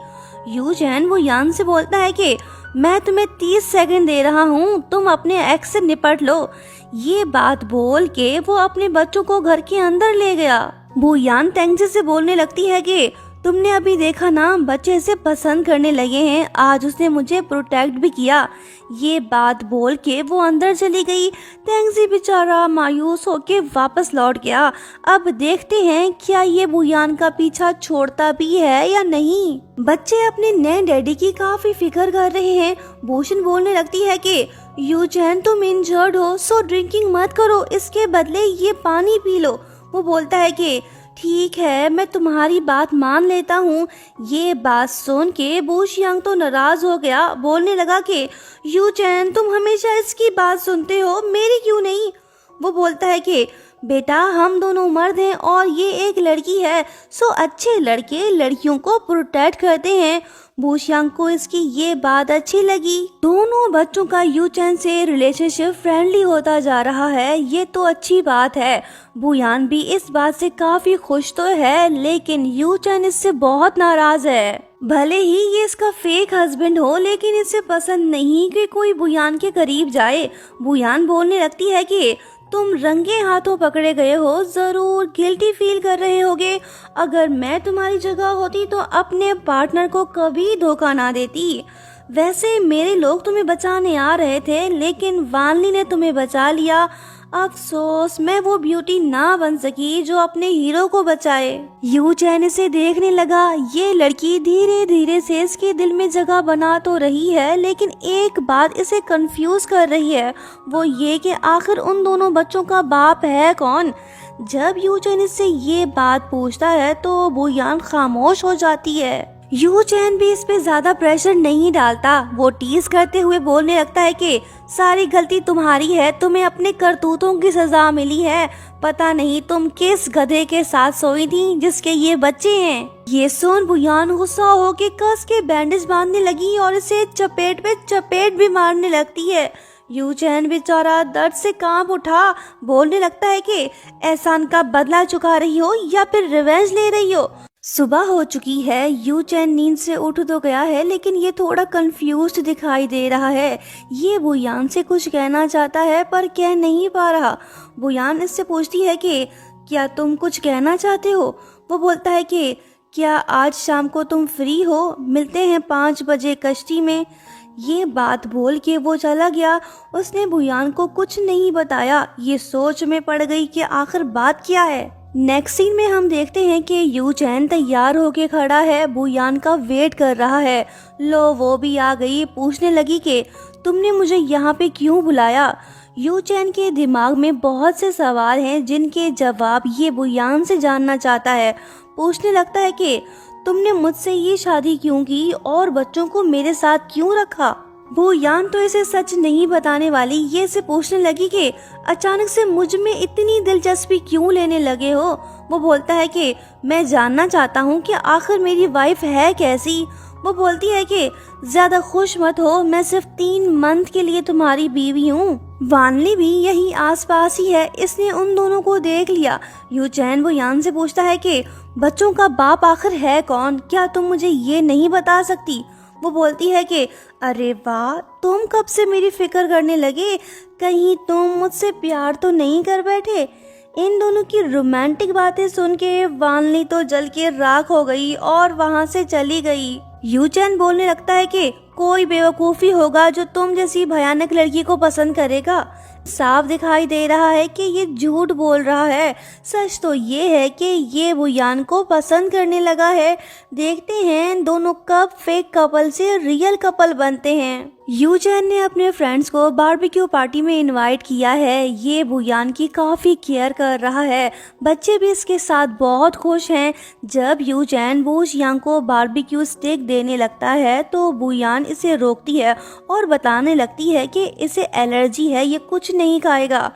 यूचैन बुयान से बोलता है कि मैं तुम्हें 30 सेकंड दे रहा हूँ, तुम अपने एक्स से निपट लो। ये बात बोल के वो अपने बच्चों को घर के अंदर ले गया। बुयान तेंगजी से बोलने लगती है कि तुमने अभी देखा ना, बच्चे इसे पसंद करने लगे हैं। आज उसने मुझे प्रोटेक्ट भी किया। ये बात बोल के वो अंदर चली गई। तेंगजी बेचारा मायूस होके वापस लौट गया। अब देखते हैं क्या ये बुयान का पीछा छोड़ता भी है या नहीं। बच्चे अपने नए डैडी की काफी फिक्र कर रहे हैं। भूषण बोलने लगती है कि यूचैन, तुम इंजर्ड हो, सो ड्रिंकिंग मत करो, इसके बदले ये पानी पी लो। वो बोलता है कि ठीक है, मैं तुम्हारी बात मान लेता हूँ। ये बात सुन के बूशियांग तो नाराज हो गया। बोलने लगा कि यूचैन, तुम हमेशा इसकी बात सुनते हो, मेरी क्यों नहीं। वो बोलता है कि बेटा, हम दोनों मर्द हैं और ये एक लड़की है, सो अच्छे लड़के लड़कियों को प्रोटेक्ट करते हैं। बूशियांग को इसकी ये बात अच्छी लगी। दोनों बच्चों का यूचैन से रिलेशनशिप फ्रेंडली होता जा रहा है। ये तो अच्छी बात है। बुयान भी इस बात से काफी खुश तो है, लेकिन यूचैन इससे बहुत नाराज है। भले ही ये इसका फेक हस्बैंड हो, लेकिन इसे पसंद नहीं कि कोई बुयान के करीब जाए। बुयान बोलने लगती है कि तुम रंगे हाथों पकड़े गए हो, जरूर गिल्टी फील कर रहे होगे। अगर मैं तुम्हारी जगह होती तो अपने पार्टनर को कभी धोखा ना देती। वैसे मेरे लोग तुम्हें बचाने आ रहे थे, लेकिन वानली ने तुम्हें बचा लिया। अफसोस मैं वो ब्यूटी ना बन सकी जो अपने हीरो को बचाए। यू चैन इसे देखने लगा। ये लड़की धीरे धीरे से इसके दिल में जगह बना तो रही है, लेकिन एक बात इसे कंफ्यूज कर रही है, वो ये कि आखिर उन दोनों बच्चों का बाप है कौन। जब यू चैन इससे ये बात पूछता है तो बुयान खामोश हो जाती है। यू चैन भी इस पे ज्यादा प्रेशर नहीं डालता। वो टीज करते हुए बोलने लगता है कि सारी गलती तुम्हारी है, तुम्हें अपने करतूतों की सजा मिली है। पता नहीं तुम किस गधे के साथ सोई थी जिसके ये बच्चे हैं। ये सुन बुयान गुस्सा होके कस के बैंडेज बांधने लगी और इसे चपेट पे चपेट भी मारने लगती है। यू चैन बेचारा दर्द से कांप उठा, बोलने लगता है कि एहसान का बदला चुका रही हो या फिर रिवेंज ले रही हो। सुबह हो चुकी है। यू चैन नींद से उठ तो गया है, लेकिन ये थोड़ा कंफ्यूज्ड दिखाई दे रहा है। ये बुयान से कुछ कहना चाहता है पर कह नहीं पा रहा। बुयान इससे पूछती है कि क्या तुम कुछ कहना चाहते हो। वो बोलता है कि क्या आज शाम को तुम फ्री हो, मिलते हैं 5 बजे कश्ती में। ये बात बोल के वो चला गया। उसने बुयान को कुछ नहीं बताया। ये सोच में पड़ गई कि आखिर बात क्या है। नेक्स्ट सीन में हम देखते हैं कि यू चैन तैयार होके खड़ा है, बुयान का वेट कर रहा है। लो वो भी आ गई। पूछने लगी कि तुमने मुझे यहाँ पे क्यों बुलाया। यू चैन के दिमाग में बहुत से सवाल हैं जिनके जवाब ये बुयान से जानना चाहता है। पूछने लगता है कि तुमने मुझसे ये शादी क्यों की और बच्चों को मेरे साथ क्यों रखा। बुयान तो इसे सच नहीं बताने वाली। ये इसे पूछने लगी कि अचानक से मुझ में इतनी दिलचस्पी क्यों लेने लगे हो। वो बोलता है कि मैं जानना चाहता हूँ कि आखिर मेरी वाइफ है कैसी। वो बोलती है कि ज्यादा खुश मत हो, मैं सिर्फ 3 मंथ के लिए तुम्हारी बीवी हूँ। वानली भी यही आसपास ही है, इसने उन दोनों को देख लिया। यू चैन बुयान से पूछता है कि बच्चों का बाप आखिर है कौन, क्या तुम मुझे ये नहीं बता सकती। वो बोलती है कि अरे वाह, तुम कब से मेरी फिक्र करने लगे, कहीं तुम मुझसे प्यार तो नहीं कर बैठे। इन दोनों की रोमांटिक बातें सुन के वानली तो जल के राख हो गई और वहां से चली गई। यू चैन बोलने लगता है कि कोई बेवकूफी होगा जो तुम जैसी भयानक लड़की को पसंद करेगा। साफ दिखाई दे रहा है कि ये झूठ बोल रहा है। सच तो ये है कि ये बुयान को पसंद करने लगा है। देखते हैं दोनों कब फेक कपल से रियल कपल बनते हैं। यू चैन ने अपने फ्रेंड्स को बारबेक्यू पार्टी में इनवाइट किया है। ये बुयान की काफी केयर कर रहा है। बच्चे भी इसके साथ बहुत खुश हैं। जब यू चैन बुयान को बारबेक्यू स्टिक देने लगता है तो बुयान इसे रोकती है और बताने लगती है कि इसे एलर्जी है, ये कुछ नहीं खाएगा।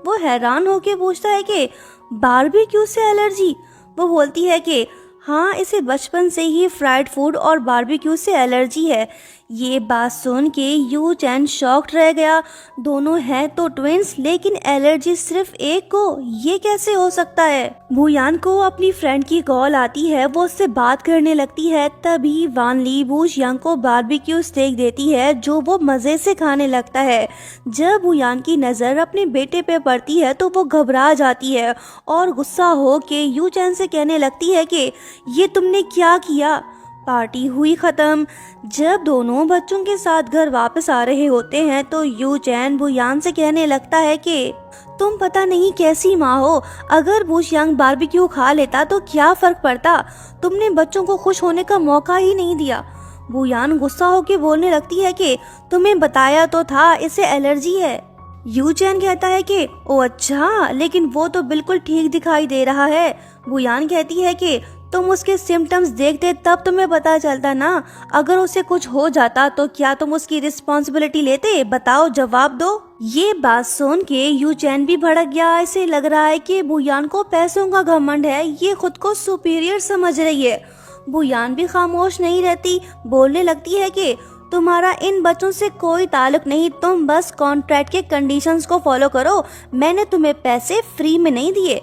वो हैरान होकर पूछता है कि बारबेक्यू से एलर्जी। वो बोलती है कि हाँ, इसे बचपन से ही फ्राइड फूड और बारबेक्यू से एलर्जी है। ये बात सुन के यू चैन शॉक्ड रह गया। दोनों हैं तो ट्विंस, लेकिन एलर्जी सिर्फ एक को, ये कैसे हो सकता है। बुयान को अपनी फ्रेंड की कॉल आती है। वो उससे बात करने लगती है। तभी वानली बुयान को बारबेक्यू स्टेक देती है जो वो मजे से खाने लगता है। जब बुयान की नजर अपने बेटे पे पड़ती है तो वो घबरा जाती है और गुस्सा हो के यू चैन से कहने लगती है कि ये तुमने क्या किया। पार्टी हुई खत्म। जब दोनों बच्चों के साथ घर वापस आ रहे होते हैं तो यू चैन बुयान से कहने लगता है कि तुम पता नहीं कैसी माँ हो, अगर बुयान बारबेक्यू खा लेता तो क्या फर्क पड़ता, तुमने बच्चों को खुश होने का मौका ही नहीं दिया। बुयान गुस्सा होकर बोलने लगती है कि तुम्हें बताया तो था इसे एलर्जी है। यू चैन कहता है कि ओ अच्छा, लेकिन वो तो बिल्कुल ठीक दिखाई दे रहा है। बुयान कहती है कि तुम उसके सिम्टम्स देखते तब तुम्हें पता चलता ना, अगर उसे कुछ हो जाता तो क्या तुम उसकी रिस्पॉन्सिबिलिटी लेते, बताओ, जवाब दो। ये बात सुन के यू चैन भी भड़क गया। इसे लग रहा है कि बुयान को पैसों का घमंड है, ये खुद को सुपीरियर समझ रही है। बुयान भी खामोश नहीं रहती, बोलने लगती है कि तुम्हारा इन बच्चों से कोई ताल्लुक नहीं, तुम बस कॉन्ट्रैक्ट के कंडीशंस को फॉलो करो, मैंने तुम्हें पैसे फ्री में नहीं दिए।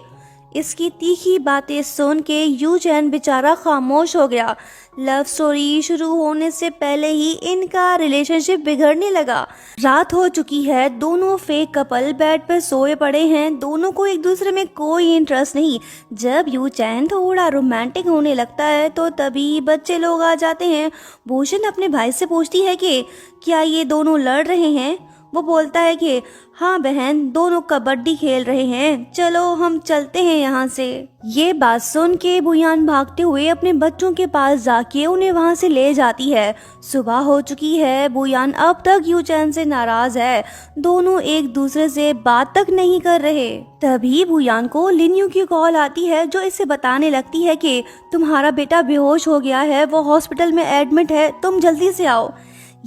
इसकी तीखी बातें सुन के यू चैन बेचारा खामोश हो गया। लव स्टोरी शुरू होने से पहले ही इनका रिलेशनशिप बिगड़ने लगा। रात हो चुकी है, दोनों फेक कपल बेड पर सोए पड़े हैं, दोनों को एक दूसरे में कोई इंटरेस्ट नहीं। जब यू चैन थोड़ा रोमांटिक होने लगता है तो तभी बच्चे लोग आ जाते हैं। भूषण अपने भाई से पूछती है कि क्या ये दोनों लड़ रहे हैं। वो बोलता है कि हाँ बहन, दोनों कबड्डी खेल रहे हैं, चलो हम चलते हैं यहाँ से। ये बात सुन के बुयान भागते हुए अपने बच्चों के पास जाके उन्हें वहाँ से ले जाती है। सुबह हो चुकी है, बुयान अब तक यू चैन से नाराज है, दोनों एक दूसरे से बात तक नहीं कर रहे। तभी बुयान को लिन्यू की कॉल आती है जो इसे बताने लगती है कि तुम्हारा बेटा बेहोश हो गया है, वो हॉस्पिटल में एडमिट है, तुम जल्दी से आओ।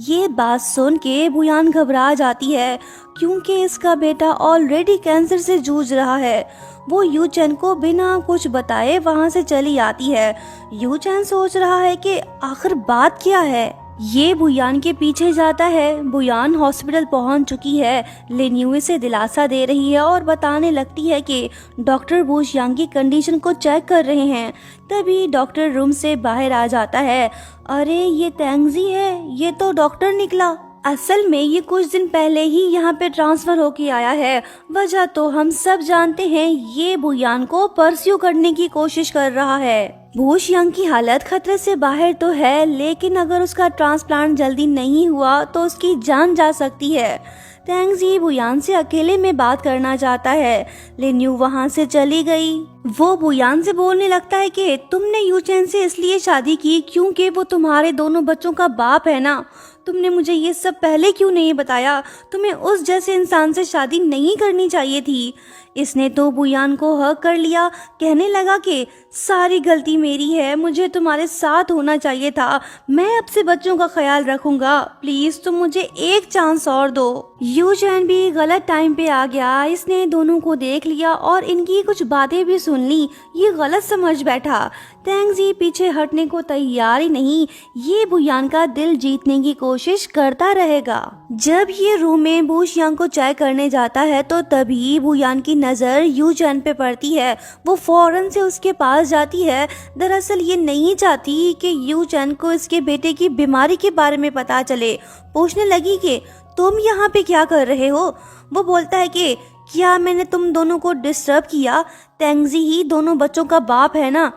ये बात सुन के बुयान घबरा जाती है क्योंकि इसका बेटा ऑलरेडी कैंसर से जूझ रहा है। वो यू चैन को बिना कुछ बताए वहाँ से चली आती है। यू चैन सोच रहा है कि आखिर बात क्या है। ये बुयान के पीछे जाता है। बुयान हॉस्पिटल पहुंच चुकी है। लिन्यू इसे दिलासा दे रही है और बताने लगती है कि डॉक्टर बूश यांग की कंडीशन को चेक कर रहे हैं। तभी डॉक्टर रूम से बाहर आ जाता है। अरे ये तेंगजी है, ये तो डॉक्टर निकला। असल में ये कुछ दिन पहले ही यहाँ पे ट्रांसफर होके आया है। वजह तो हम सब जानते हैं, ये बुयान को परस्यू करने की कोशिश कर रहा है। बूश यांग की हालत खतरे से बाहर तो है, लेकिन अगर उसका ट्रांसप्लांट जल्दी नहीं हुआ तो उसकी जान जा सकती है। तेंगजी बुयान से अकेले में बात करना चाहता है। लिन्यू वहाँ से चली गई। वो बुयान से बोलने लगता है कि तुमने यू चैन से इसलिए शादी की क्योंकि वो तुम्हारे दोनों बच्चों का बाप है ना। तुमने मुझे ये सब पहले क्यों नहीं बताया? तुम्हें उस जैसे इंसान से शादी नहीं करनी चाहिए थी। इसने तो बुयान को हक कर लिया, कहने लगा कि सारी गलती मेरी है, मुझे तुम्हारे साथ होना चाहिए था, मैं अब से बच्चों का ख्याल रखूंगा, प्लीज तुम मुझे एक चांस और दो। यू चैन भी गलत टाइम पे आ गया। इसने दोनों को देख लिया और इनकी कुछ बातें भी सुन ली। ये गलत समझ बैठा। तेंगजी पीछे हटने को तैयार ही नहीं, ये बुयान का दिल जीतने की कोशिश करता रहेगा। जब ये रूम में बूश यांग को चाय करने जाता है तो तभी बुयान की नजर यू चैन पे पड़ती है। वो फौरन से उसके पास जाती है। दरअसल ये नहीं चाहती कि यू चैन को इसके बेटे की बीमारी के बारे में पता चले। पूछने लगी कि तुम यहाँ पे क्या कर रहे हो? वो बोलता है कि क्या मैंने तुम दोनों को डिस्टर्ब किया? तेंगजी ही दोनों बच्चों का बाप है ना।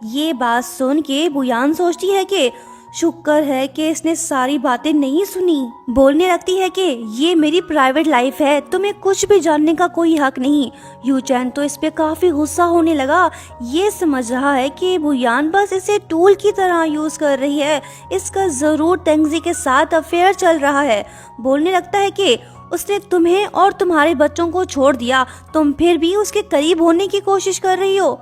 ये बात सुन के बुयान सोचती है कि शुक्र है कि इसने सारी बातें नहीं सुनी। बोलने लगती है कि ये मेरी प्राइवेट लाइफ है, तुम्हें कुछ भी जानने का कोई हक नहीं। यू चैन तो इस पे काफी गुस्सा होने लगा। ये समझ रहा है कि बुयान बस इसे टूल की तरह यूज कर रही है। इसका जरूर तेंगजी के साथ अफेयर चल रहा है। बोलने लगता है कि उसने तुम्हें और तुम्हारे बच्चों को छोड़ दिया, तुम फिर भी उसके करीब होने की कोशिश कर रही हो।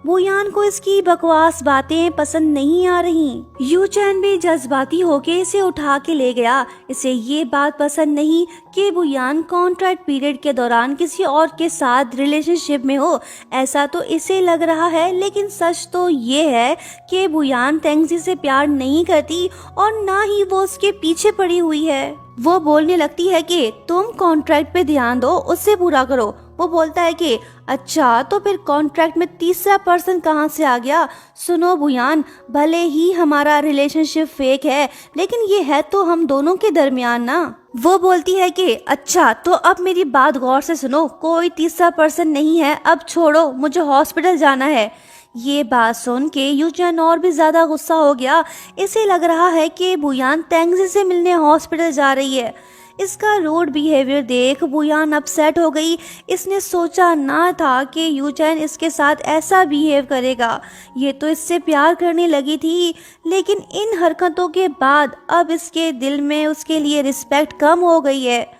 बुयान को इसकी बकवास बातें पसंद नहीं आ रही। यू चैन भी जज्बाती होके इसे उठा के ले गया। इसे ये बात पसंद नहीं कि बुयान कॉन्ट्रैक्ट पीरियड के दौरान किसी और के साथ रिलेशनशिप में हो। ऐसा तो इसे लग रहा है, लेकिन सच तो ये है कि बुयान तेंगजी से प्यार नहीं करती और ना ही वो उसके पीछे पड़ी हुई है। वो बोलने लगती है कि तुम कॉन्ट्रैक्ट पे ध्यान दो, उससे पूरा करो। वो बोलता है कि अच्छा, तो फिर कॉन्ट्रैक्ट में तीसरा पर्सन कहाँ से आ गया? सुनो बुयान, भले ही हमारा रिलेशनशिप फेक है, लेकिन ये है तो हम दोनों के दरमियान ना। वो बोलती है कि अच्छा, तो अब मेरी बात गौर से सुनो, कोई तीसरा पर्सन नहीं है, अब छोड़ो, मुझे हॉस्पिटल जाना है। ये बात सुन के यू चैन और भी ज्यादा गुस्सा हो गया। इसे लग रहा है कि बुयान तेंगजी से मिलने हॉस्पिटल जा रही है। इसका रूड बिहेवियर देख बुयान अपसेट हो गई। इसने सोचा ना था कि यू चैन इसके साथ ऐसा बिहेव करेगा। ये तो इससे प्यार करने लगी थी, लेकिन इन हरकतों के बाद अब इसके दिल में उसके लिए रिस्पेक्ट कम हो गई है।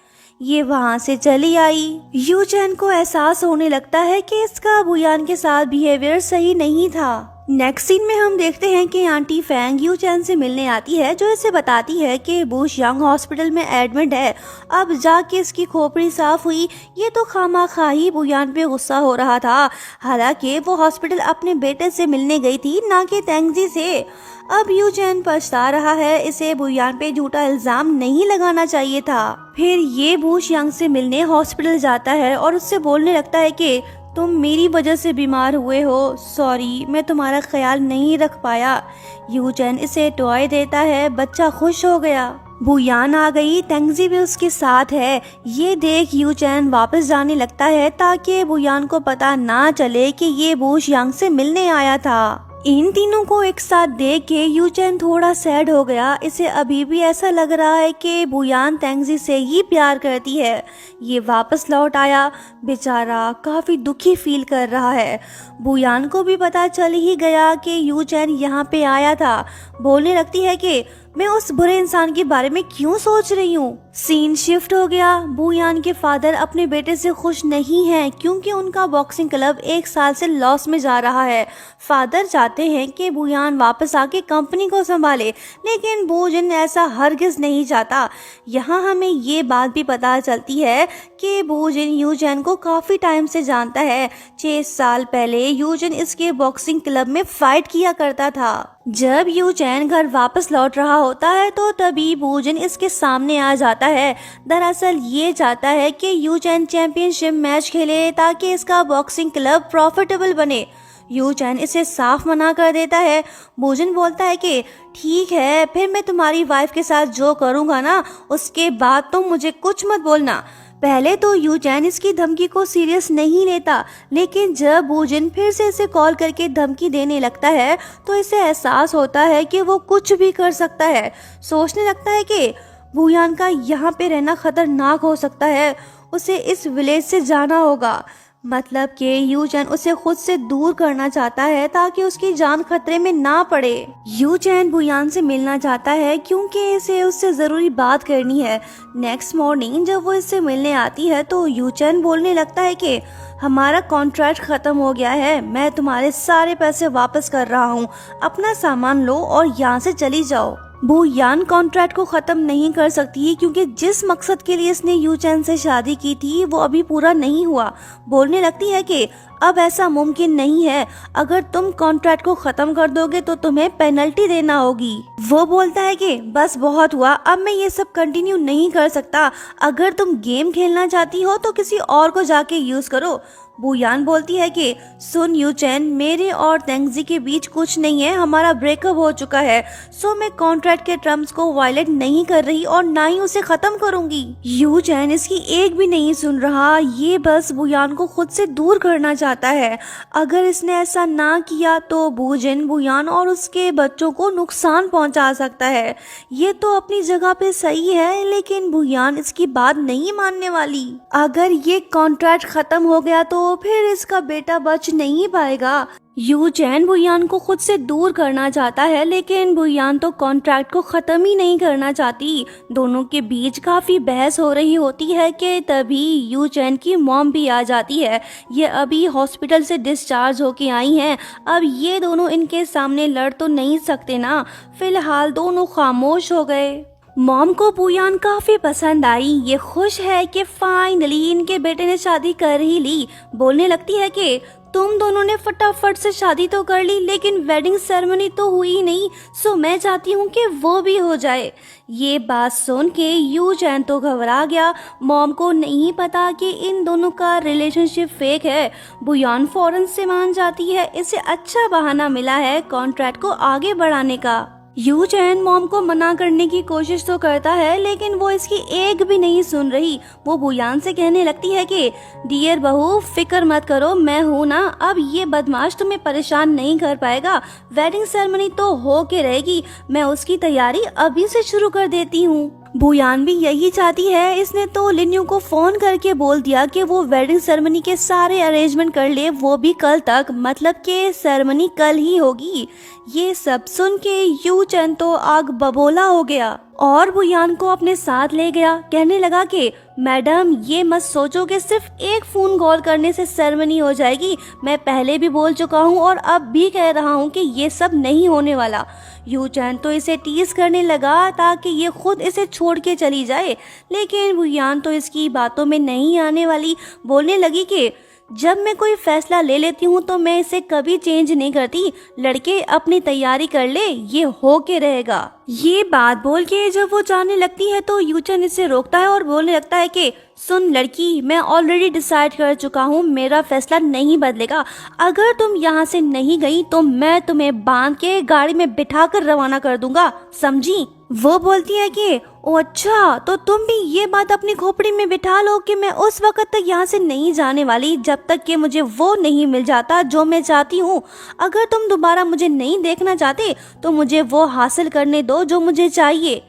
ये वहाँ से चली आई। यू चैन को एहसास होने लगता है कि इसका बुयान के साथ बिहेवियर सही नहीं था। नेक्स्ट सीन में हम देखते हैं कि आंटी फैंग यू चैन से मिलने आती है, जो इसे बताती है कि बूश यांग हॉस्पिटल में एडमिट है। अब जाके इसकी खोपड़ी साफ हुई। ये तो खामाखाही बुयान पे गुस्सा हो रहा था। हालांकि वो हॉस्पिटल अपने बेटे से मिलने गई थी, ना कि तेंगजी से। अब यू चैन पछता रहा है। इसे बुयान पे झूठा इल्जाम नहीं लगाना चाहिए था। फिर ये बूश यांग से मिलने हॉस्पिटल जाता है और उससे बोलने लगता है कि तुम मेरी वजह से बीमार हुए हो, सॉरी, मैं तुम्हारा ख्याल नहीं रख पाया। यूचेन इसे टॉय देता है, बच्चा खुश हो गया। बुयान आ गई, तेंगजी भी उसके साथ है। ये देख यूचेन वापस जाने लगता है ताकि बुयान को पता ना चले कि ये बूश यांग से मिलने आया था। इन तीनों को एक साथ देख के यूचेन थोड़ा सैड हो गया। इसे अभी भी ऐसा लग रहा है कि बुयान तेंगजी से ही प्यार करती है। ये वापस लौट आया, बेचारा काफी दुखी फील कर रहा है। बुयान को भी पता चल ही गया कि यूचेन यहाँ पे आया था। बोलने लगती है कि मैं उस बुरे इंसान के बारे में क्यों सोच रही हूँ। सीन शिफ्ट हो गया। बुयान के फादर अपने बेटे से खुश नहीं हैं क्योंकि उनका बॉक्सिंग क्लब 1 साल से लॉस में जा रहा है। फादर चाहते हैं कि बुयान वापस आके कंपनी को संभाले, लेकिन बुजिन ऐसा हरगिज नहीं चाहता। यहाँ हमें ये बात भी पता चलती है कि बुजिन यूचेन को काफी टाइम से जानता है। 6 साल पहले यूचेन इसके बॉक्सिंग क्लब में फाइट किया करता था। जब यूचेन घर वापस लौट रहा होता है तो तभी बुजिन इसके सामने आ जाता है। दरअसल ये चाहता है कि यूचेन चैंपियनशिप मैच खेले ताकि इसका बॉक्सिंग क्लब प्रॉफिटेबल बने। यूचेन इसे साफ मना कर देता है। बुजिन बोलता है कि ठीक है, फिर मैं तुम्हारी वाइफ के साथ जो करूँगा ना, उसके बाद तुम मुझे कुछ मत बोलना। पहले तो यूचेन इसकी धमकी को सीरियस नहीं लेता, लेकिन जब बुजिन फिर से इसे कॉल करके धमकी देने लगता है तो इसे एहसास होता है कि वो कुछ भी कर सकता है। सोचने लगता है कि बुयान का यहाँ पे रहना खतरनाक हो सकता है, उसे इस विलेज से जाना होगा। मतलब कि यूचेन उसे खुद से दूर करना चाहता है ताकि उसकी जान खतरे में ना पड़े। यूचेन बुयान से मिलना चाहता है क्योंकि इसे उससे जरूरी बात करनी है। नेक्स्ट मॉर्निंग जब वो इससे मिलने आती है तो यूचेन बोलने लगता है कि हमारा कॉन्ट्रैक्ट खत्म हो गया है, मैं तुम्हारे सारे पैसे वापस कर रहा हूँ, अपना सामान लो और यहाँ से चली जाओ। बुयान कॉन्ट्रैक्ट को खत्म नहीं कर सकती क्योंकि जिस मकसद के लिए इसने यूचेन से शादी की थी वो अभी पूरा नहीं हुआ। बोलने लगती है कि अब ऐसा मुमकिन नहीं है, अगर तुम कॉन्ट्रैक्ट को खत्म कर दोगे तो तुम्हें पेनल्टी देना होगी। वो बोलता है कि बस बहुत हुआ, अब मैं ये सब कंटिन्यू नहीं कर सकता, अगर तुम गेम खेलना चाहती हो तो किसी और को जाके यूज करो। बुयान बोलती है कि सुन यूचेन, मेरे और तेंगजी के बीच कुछ नहीं है, हमारा ब्रेकअप हो चुका है, सो मैं कॉन्ट्रैक्ट के टर्म्स को वायलेट नहीं कर रही और ना ही उसे खत्म करूंगी। यूचेन इसकी एक भी नहीं सुन रहा, ये बस बुयान को खुद से दूर करना चाहता है। अगर इसने ऐसा ना किया तो बुजिन बुयान और उसके बच्चों को नुकसान पहुंचा सकता है। ये तो अपनी जगह पे सही है, लेकिन बुयान इसकी बात नहीं मानने वाली। अगर ये कॉन्ट्रैक्ट खत्म हो गया तो फिर इसका बेटा बच नहीं पाएगा। यूचेन बुयान को खुद से दूर करना चाहता है, लेकिन बुयान तो कॉन्ट्रैक्ट को खत्म ही नहीं करना चाहती। दोनों के बीच काफी बहस हो रही होती है कि तभी यूचेन की मॉम भी आ जाती है। ये अभी हॉस्पिटल से डिस्चार्ज होके आई हैं। अब ये दोनों इनके सामने लड़ तो नहीं सकते ना। फिलहाल दोनों खामोश हो गए। मॉम को बुयान काफी पसंद आई। ये खुश है कि फाइनली इनके बेटे ने शादी कर ही ली। बोलने लगती है कि तुम दोनों ने फटाफट से शादी तो कर ली, लेकिन वेडिंग सेरेमनी तो हुई नहीं, सो मैं चाहती हूँ कि वो भी हो जाए। ये बात सुन के यूचेन तो घबरा गया। मॉम को नहीं पता कि इन दोनों का रिलेशनशिप फेक है। बुयान फौरन से मान जाती है। इसे अच्छा बहाना मिला है कॉन्ट्रैक्ट को आगे बढ़ाने का। यूचेन मॉम को मना करने की कोशिश तो करता है, लेकिन वो इसकी एक भी नहीं सुन रही। वो बुयान से कहने लगती है कि डियर बहू, फिक्र मत करो, मैं हूँ ना, अब ये बदमाश तुम्हें परेशान नहीं कर पाएगा। वेडिंग सेरेमनी तो हो के रहेगी, मैं उसकी तैयारी अभी से शुरू कर देती हूँ। बुयान भी यही चाहती है। इसने तो लिन्यू को फोन करके बोल दिया कि वो वेडिंग सेरेमनी के सारे अरेंजमेंट कर ले, वो भी कल तक, मतलब कि सेरेमनी कल ही होगी। ये सब सुन के यूचेन तो आग बबोला हो गया और बुयान को अपने साथ ले गया। कहने लगा कि मैडम, ये मत सोचो कि सिर्फ एक फोन कॉल करने से सेरेमनी हो जाएगी। मैं पहले भी बोल चुका हूँ और अब भी कह रहा हूँ कि ये सब नहीं होने वाला। यूचेन तो इसे टीज करने लगा ताकि ये खुद इसे छोड़ के चली जाए, लेकिन बुयान तो इसकी बातों में नहीं आने वाली। बोलने लगी कि जब मैं कोई फैसला ले लेती हूँ तो मैं इसे कभी चेंज नहीं करती। लड़के अपनी तैयारी कर ले, ये हो के रहेगा। ये बात बोल के जब वो जाने लगती है तो यूचन इसे रोकता है और बोलने लगता है कि सुन लड़की, मैं ऑलरेडी डिसाइड कर चुका हूँ, मेरा फैसला नहीं बदलेगा। अगर तुम यहाँ से नहीं गई तो मैं तुम्हें बांध के गाड़ी में बिठा कर रवाना कर दूंगा, समझी? वो बोलती है कि ओ अच्छा, तो तुम भी ये बात अपनी खोपड़ी में बिठा लो कि मैं उस वक्त तक यहाँ से नहीं जाने वाली जब तक कि मुझे वो नहीं मिल जाता जो मैं चाहती हूँ। अगर तुम दोबारा मुझे नहीं देखना चाहते तो मुझे वो हासिल करने दो जो मुझे चाहिए।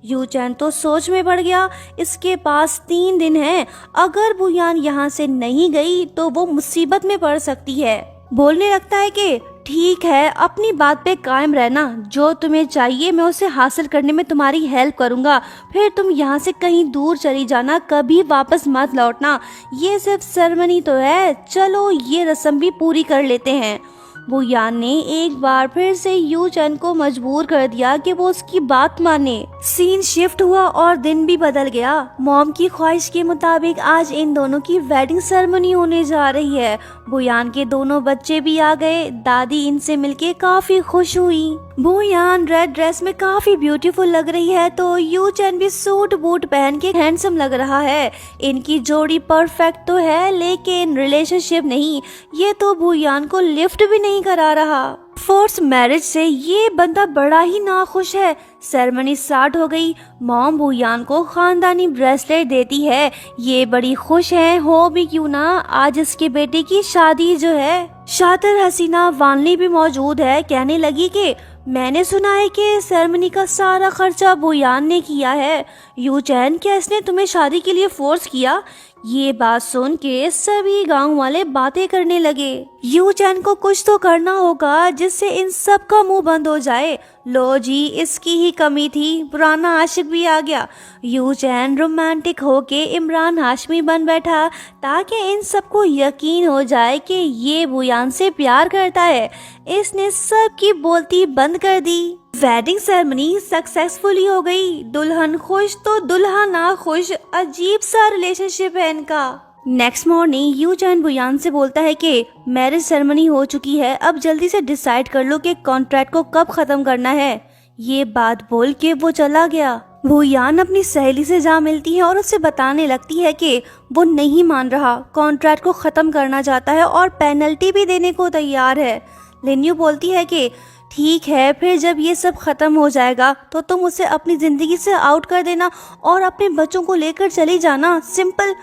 यूचैन तो सोच में पड़ गया। इसके पास 3 दिन हैं। अगर बुयान यहाँ से नहीं गई तो वो मुसीबत में पड़ सकती है। बोलने लगता है कि ठीक है, अपनी बात पे कायम रहना, जो तुम्हें चाहिए मैं उसे हासिल करने में तुम्हारी हेल्प करूंगा। फिर तुम यहाँ से कहीं दूर चली जाना, कभी वापस मत लौटना। ये सिर्फ सेरेमनी तो है, चलो ये रस्म भी पूरी कर लेते हैं। बुयान ने एक बार फिर से यूचैन को मजबूर कर दिया कि वो उसकी बात माने। सीन शिफ्ट हुआ और दिन भी बदल गया। मॉम की ख्वाहिश के मुताबिक आज इन दोनों की वेडिंग सेरेमनी होने जा रही है। बुयान के दोनों बच्चे भी आ गए। दादी इनसे मिलके काफी खुश हुई। बुयान रेड ड्रेस में काफी ब्यूटीफुल लग रही है तो यूचैन भी सूट बूट पहन के हैंडसम लग रहा है। इनकी जोड़ी परफेक्ट तो है लेकिन रिलेशनशिप नहीं। ये तो बुयान को लिफ्ट भी नहीं करा रहा। फोर्स मैरिज से ये बंदा बड़ा ही नाखुश है। सेरेमनी स्टार्ट हो गई। मॉम बुयान को खानदानी ब्रेसलेट देती है। ये बड़ी खुश है, हो भी क्यों ना, आज इसके बेटे की शादी जो है। शातिर हसीना वानली भी मौजूद है। कहने लगी कि मैंने सुना है कि सेरेमनी का सारा खर्चा बुयान ने किया है। यूचैन, क्या इसने तुम्हें शादी के लिए फोर्स किया? ये बात सुन के सभी गांव वाले बातें करने लगे। यूचैन को कुछ तो करना होगा जिससे इन सब का मुंह बंद हो जाए। लो जी, इसकी ही कमी थी, पुराना आशिक भी आ गया। यूचैन रोमांटिक होके इमरान हाशमी बन बैठा ताकि इन सबको यकीन हो जाए कि ये बुयान से प्यार करता है। इसने सबकी बोलती बंद कर दी। वेडिंग सेरेमनी सक्सेसफुली हो गई। दुल्हन खुश तो दुल्हा ना खुश। अजीब सा रिलेशनशिप है इनका। नेक्स्ट मॉर्निंग यूचैन बुयान से बोलता है कि मैरिज सेरेमनी हो चुकी है, अब जल्दी से डिसाइड कर लो कि कॉन्ट्रैक्ट को कब खत्म करना है। ये बात बोल के वो चला गया। बुयान अपनी सहेली से जा मिलती है और उससे बताने लगती है कि वो नहीं मान रहा, कॉन्ट्रैक्ट को खत्म करना चाहता है और पेनल्टी भी देने को तैयार है। लिन्यू बोलती है कि ठीक है, फिर जब ये सब खत्म हो जाएगा तो तुम उसे अपनी जिंदगी से आउट कर देना और अपने बच्चों को लेकर चली जाना, सिंपल।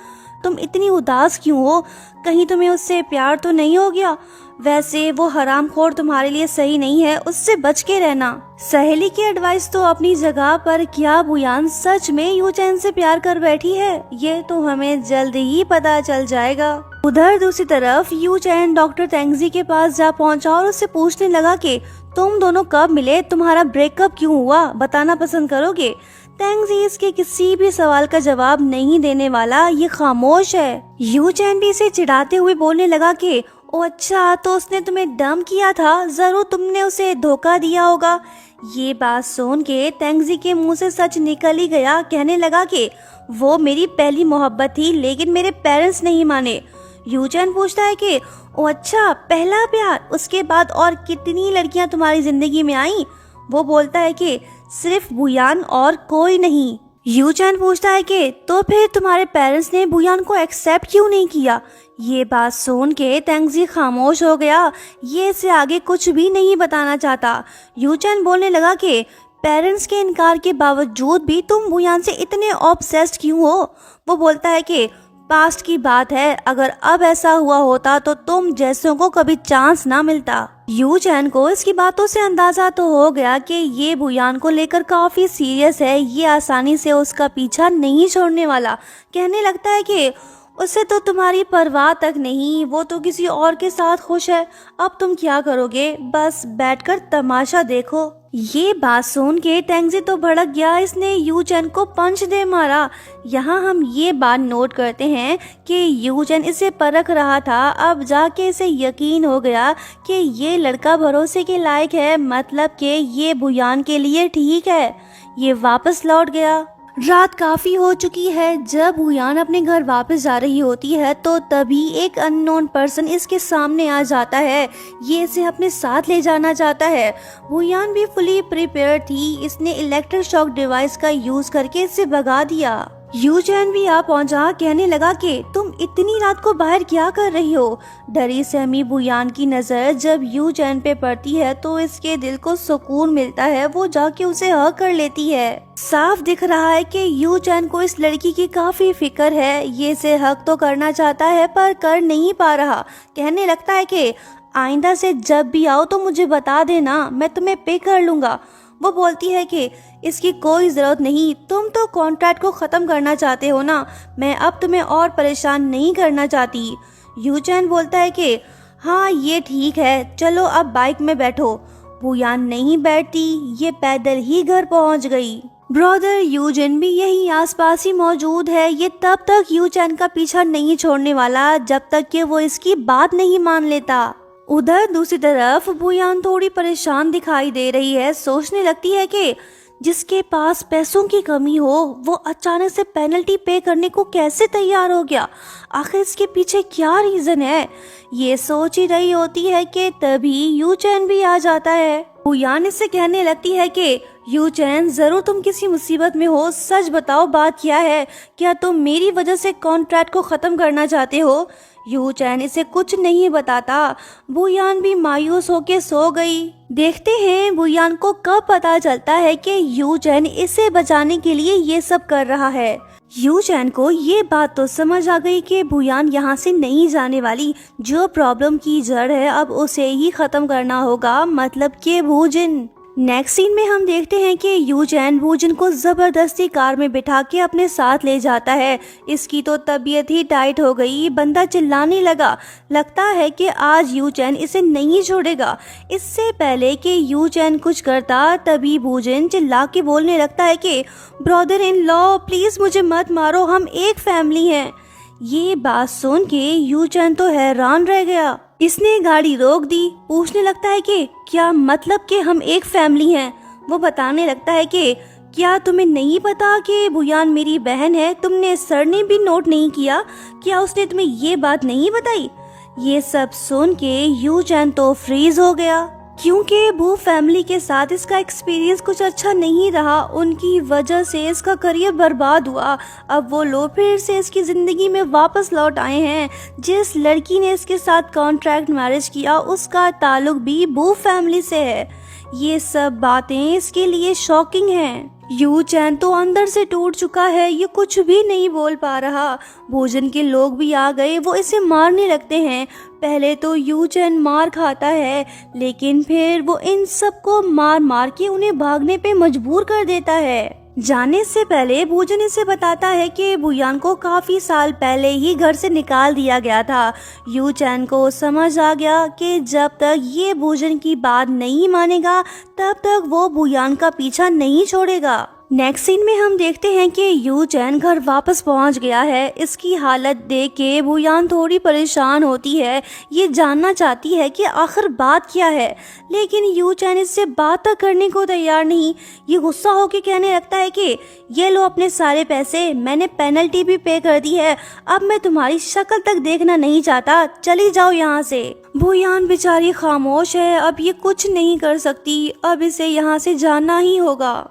तुम इतनी उदास क्यों हो? कहीं तुम्हें उससे प्यार तो नहीं हो गया? वैसे वो हरामखोर तुम्हारे लिए सही नहीं है, उससे बच के रहना। सहेली की एडवाइस तो अपनी जगह पर क्या बुयान सच में यूचैन से प्यार कर बैठी है? ये तो हमें जल्द ही पता चल जाएगा। उधर दूसरी तरफ यूचैन डॉक्टर तेंगजी के पास जा पहुंचा और उससे पूछने लगा कि तुम दोनों कब मिले, तुम्हारा ब्रेकअप क्यों हुआ, बताना पसंद करोगे? तेंगजी इसके किसी भी सवाल का जवाब नहीं देने वाला, ये खामोश है। यूचैन भी इसे चिढ़ाते हुए बोलने लगा कि ओ अच्छा, तो उसने तुम्हें डम किया था, जरूर तुमने उसे धोखा दिया होगा। ये बात सुन के तेंगजी के मुंह से सच निकल ही गया। कहने लगा कि वो मेरी पहली मोहब्बत थी लेकिन मेरे पेरेंट्स नहीं माने। यूचैन पूछता है कि ओ अच्छा, पहला प्यार, उसके बाद और कितनी लड़कियां तुम्हारी जिंदगी में आई? वो बोलता है कि सिर्फ बुयान और कोई नहीं। यूचैन पूछता है कि तो फिर तुम्हारे पेरेंट्स ने बुयान को एक्सेप्ट क्यों नहीं किया? ये बात सुन के तेंगजी खामोश हो गया। ये इसे आगे कुछ भी नहीं बताना चाहता। यूचैन बोलने लगा कि पेरेंट्स के इनकार के बावजूद भी तुम बुयान से इतने ऑब्सेस्ड क्यों हो? वो बोलता है कि पास्ट की बात है, अगर अब ऐसा हुआ होता तो तुम जैसों को कभी चांस ना मिलता। यूचैन को इसकी बातों से अंदाजा तो हो गया कि ये बुयान को लेकर काफी सीरियस है, ये आसानी से उसका पीछा नहीं छोड़ने वाला। कहने लगता है कि उसे तो तुम्हारी परवाह तक नहीं, वो तो किसी और के साथ खुश है। अब तुम क्या करोगे? बस बैठकर तमाशा देखो। ये बात सुन के तेंगजी तो भड़क गया। इसने यूचैन को पंच दे मारा। यहाँ हम ये बात नोट करते हैं कि यूचैन इसे परख रहा था। अब जाके इसे यकीन हो गया कि ये लड़का भरोसे के लायक है, मतलब कि ये बुयान के लिए ठीक है। ये वापस लौट गया। रात काफी हो चुकी है। जब बुयान अपने घर वापस जा रही होती है तो तभी एक अननोन पर्सन इसके सामने आ जाता है। ये इसे अपने साथ ले जाना चाहता है। बुयान भी फुली प्रिपेयर थी। इसने इलेक्ट्रिक शॉक डिवाइस का यूज करके इसे भगा दिया। यूचैन भी आ पहुंचा, कहने लगा कि तुम इतनी रात को बाहर क्या कर रही हो। डरी सहमी बुयान की नजर जब यूचैन पे पड़ती है तो इसके दिल को सुकून मिलता है। वो जाके उसे हग कर लेती है। साफ दिख रहा है कि यूचैन को इस लड़की की काफी फिक्र है। ये इसे हक तो करना चाहता है पर कर नहीं पा रहा। कहने लगता है कि आइंदा से जब भी आओ तो मुझे बता देना, मैं तुम्हें पे कर लूंगा। वो बोलती है कि इसकी कोई ज़रूरत नहीं, तुम तो कॉन्ट्रैक्ट को ख़त्म करना चाहते हो ना, मैं अब तुम्हें और परेशान नहीं करना चाहती। यूचैन बोलता है कि हाँ ये ठीक है, चलो अब बाइक में बैठो। बुयान नहीं बैठती, ये पैदल ही घर पहुंच गई। ब्रदर यूजिन भी यही आसपास ही मौजूद है। ये तब तक यूचैन का पीछा नहीं छोड़ने वाला जब तक कि वो इसकी बात नहीं मान लेता। उधर दूसरी तरफ बुयान थोड़ी परेशान दिखाई दे रही है। सोचने लगती है कि जिसके पास पैसों की कमी हो वो अचानक से पेनल्टी पे करने को कैसे तैयार हो गया। आखिर इसके पीछे क्या रीजन है। ये सोच ही रही होती है कि तभी यूचैन भी आ जाता है। बुयान इससे कहने लगती है कि यूचैन जरूर तुम किसी मुसीबत में हो, सच बताओ बात क्या है। क्या तुम मेरी वजह से कॉन्ट्रैक्ट को खत्म करना चाहते हो। यूचैन इसे कुछ नहीं बताता। बुयान भी मायूस होके सो गई। देखते हैं बुयान को कब पता चलता है कि यूचैन इसे बचाने के लिए ये सब कर रहा है। यूचैन को ये बात तो समझ आ गई कि बुयान यहाँ से नहीं जाने वाली। जो प्रॉब्लम की जड़ है अब उसे ही खत्म करना होगा, मतलब कि वूजिन। नेक्स्ट सीन में हम देखते हैं कि यूचैन वूजिन को जबरदस्ती कार में बिठा के अपने साथ ले जाता है। इसकी तो तबीयत ही टाइट हो गई। बंदा चिल्लाने लगा। लगता है कि आज यूचैन इसे नहीं छोड़ेगा। इससे पहले कि यूचैन कुछ करता तभी वूजिन चिल्ला के बोलने लगता है कि ब्रदर इन लॉ प्लीज मुझे मत मारो, हम एक फैमिली हैं। ये बात सुन के यूचैन तो हैरान रह गया। इसने गाड़ी रोक दी। पूछने लगता है कि क्या मतलब कि हम एक फैमिली हैं। वो बताने लगता है कि क्या तुम्हें नहीं पता कि बुयान मेरी बहन है। तुमने सरनेम भी नोट नहीं किया। क्या उसने तुम्हें ये बात नहीं बताई। ये सब सुन के यूचैन तो फ्रीज हो गया, क्योंकि वो फैमिली के साथ इसका एक्सपीरियंस कुछ अच्छा नहीं रहा। उनकी वजह से इसका करियर बर्बाद हुआ। अब वो लोग फिर से इसकी ज़िंदगी में वापस लौट आए हैं। जिस लड़की ने इसके साथ कॉन्ट्रैक्ट मैरिज किया उसका ताल्लुक भी वो फैमिली से है। ये सब बातें इसके लिए शॉकिंग हैं। यूचैन तो अंदर से टूट चुका है। ये कुछ भी नहीं बोल पा रहा। भोजन के लोग भी आ गए। वो इसे मारने लगते हैं। पहले तो यूचैन मार खाता है, लेकिन फिर वो इन सबको मार मार के उन्हें भागने पे मजबूर कर देता है। जाने से पहले भोजन इसे बताता है कि बुयान को काफी साल पहले ही घर से निकाल दिया गया था। यूचैन को समझ आ गया कि जब तक ये भोजन की बात नहीं मानेगा तब तक वो बुयान का पीछा नहीं छोड़ेगा। नेक्स्ट सीन में हम देखते हैं कि यूचैन घर वापस पहुंच गया है। इसकी हालत देख के बुयान थोड़ी परेशान होती है। ये जानना चाहती है कि आखिर बात क्या है, लेकिन यूचैन इससे बात तक करने को तैयार नहीं। ये गुस्सा होकर कहने लगता है कि ये लो अपने सारे पैसे, मैंने पेनल्टी भी पे कर दी है, अब मैं तुम्हारी शक्ल तक देखना नहीं चाहता, चली जाओ यहाँ से। बुयान बेचारी खामोश है। अब ये कुछ नहीं कर सकती। अब इसे यहाँ से जाना ही होगा।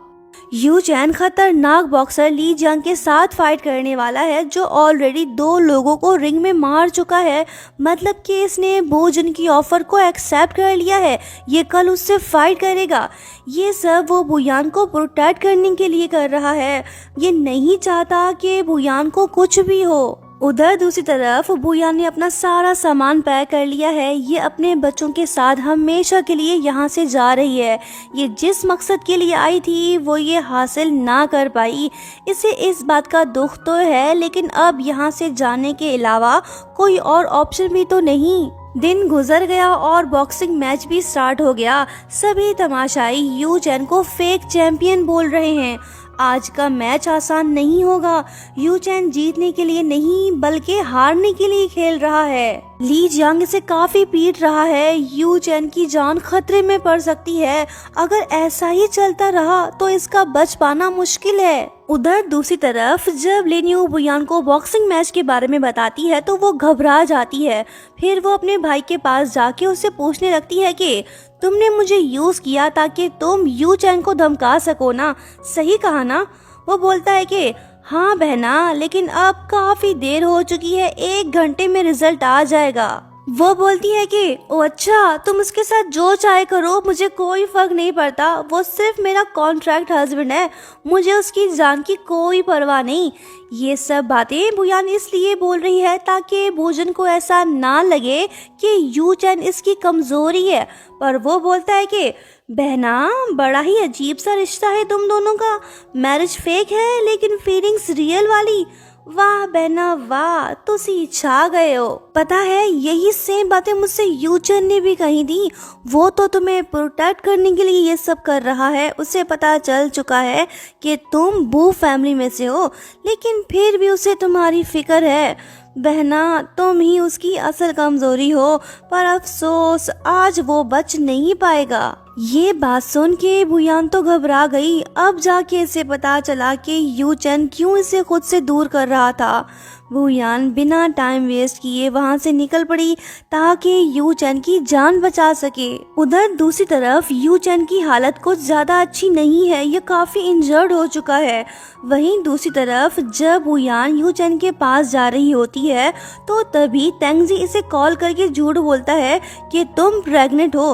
यूचैन खतरनाक बॉक्सर ली जंग के साथ फाइट करने वाला है, जो ऑलरेडी 2 लोगों को रिंग में मार चुका है। मतलब कि इसने भोजन की ऑफर को एक्सेप्ट कर लिया है। ये कल उससे फाइट करेगा। ये सब वो बुयान को प्रोटेक्ट करने के लिए कर रहा है। ये नहीं चाहता कि बुयान को कुछ भी हो। उधर दूसरी तरफ बुयान ने अपना सारा सामान पैक कर लिया है। ये अपने बच्चों के साथ हमेशा के लिए यहाँ से जा रही है। ये जिस मकसद के लिए आई थी वो ये हासिल ना कर पाई। इसे इस बात का दुख तो है, लेकिन अब यहाँ से जाने के अलावा कोई और ऑप्शन भी तो नहीं। दिन गुजर गया और बॉक्सिंग मैच भी स्टार्ट हो गया। सभी तमाशाई यूचैन को फेक चैंपियन बोल रहे हैं। आज का मैच आसान नहीं होगा। यू चैन जीतने के लिए नहीं बल्कि हारने के लिए खेल रहा है। ली जियांग इसे काफी पीट रहा है। यू चैन की जान खतरे में पड़ सकती है। अगर ऐसा ही चलता रहा तो इसका बच पाना मुश्किल है। उधर दूसरी तरफ जब लिन यू बुयान को बॉक्सिंग मैच के बारे में बताती है तो वो घबरा जाती है। फिर वो अपने भाई के पास जाके उससे पूछने लगती है कि तुमने मुझे यूज किया ताकि तुम यू चैन को धमका सको ना, सही कहा ना? वो बोलता है कि हाँ बहना, लेकिन अब काफी देर हो चुकी है, 1 घंटे में रिजल्ट आ जाएगा। वो बोलती है कि ओ अच्छा, तुम उसके साथ जो चाहे करो, मुझे कोई फर्क नहीं पड़ता। वो सिर्फ मेरा कॉन्ट्रैक्ट हस्बैंड है, मुझे उसकी जान की कोई परवाह नहीं। ये सब बातें बुयान इसलिए बोल रही है ताकि भोजन को ऐसा ना लगे कि यू चैन इसकी कमजोरी है। पर वो बोलता है कि बहना, बड़ा ही अजीब सा रिश्ता है तुम दोनों का। मैरिज फेक है लेकिन फीलिंग्स रियल वाली। वाह बहना वाह, तुसी छा गए हो। पता है यही सेम बातें मुझसे यू चैन ने भी कही थी। वो तो तुम्हें प्रोटेक्ट करने के लिए ये सब कर रहा है। उसे पता चल चुका है कि तुम बू फैमिली में से हो, लेकिन फिर भी उसे तुम्हारी फिक्र है। बहना, तुम ही उसकी असल कमजोरी हो, पर अफसोस आज वो बच नहीं पाएगा। ये बात सुन के बुयान तो घबरा गई। अब जाके इसे पता चला कि यू चैन क्यों इसे खुद से दूर कर रहा था। बुयान बिना टाइम वेस्ट किए वहां से निकल पड़ी ताकि यू चैन की जान बचा सके। उधर दूसरी तरफ यू चैन की हालत कुछ ज्यादा अच्छी नहीं है, ये काफी इंजर्ड हो चुका है। वहीं दूसरी तरफ जब बुयान यू चैन के पास जा रही होती है तो तभी तेंगजी इसे कॉल करके झूठ बोलता है कि तुम प्रेग्नेंट हो।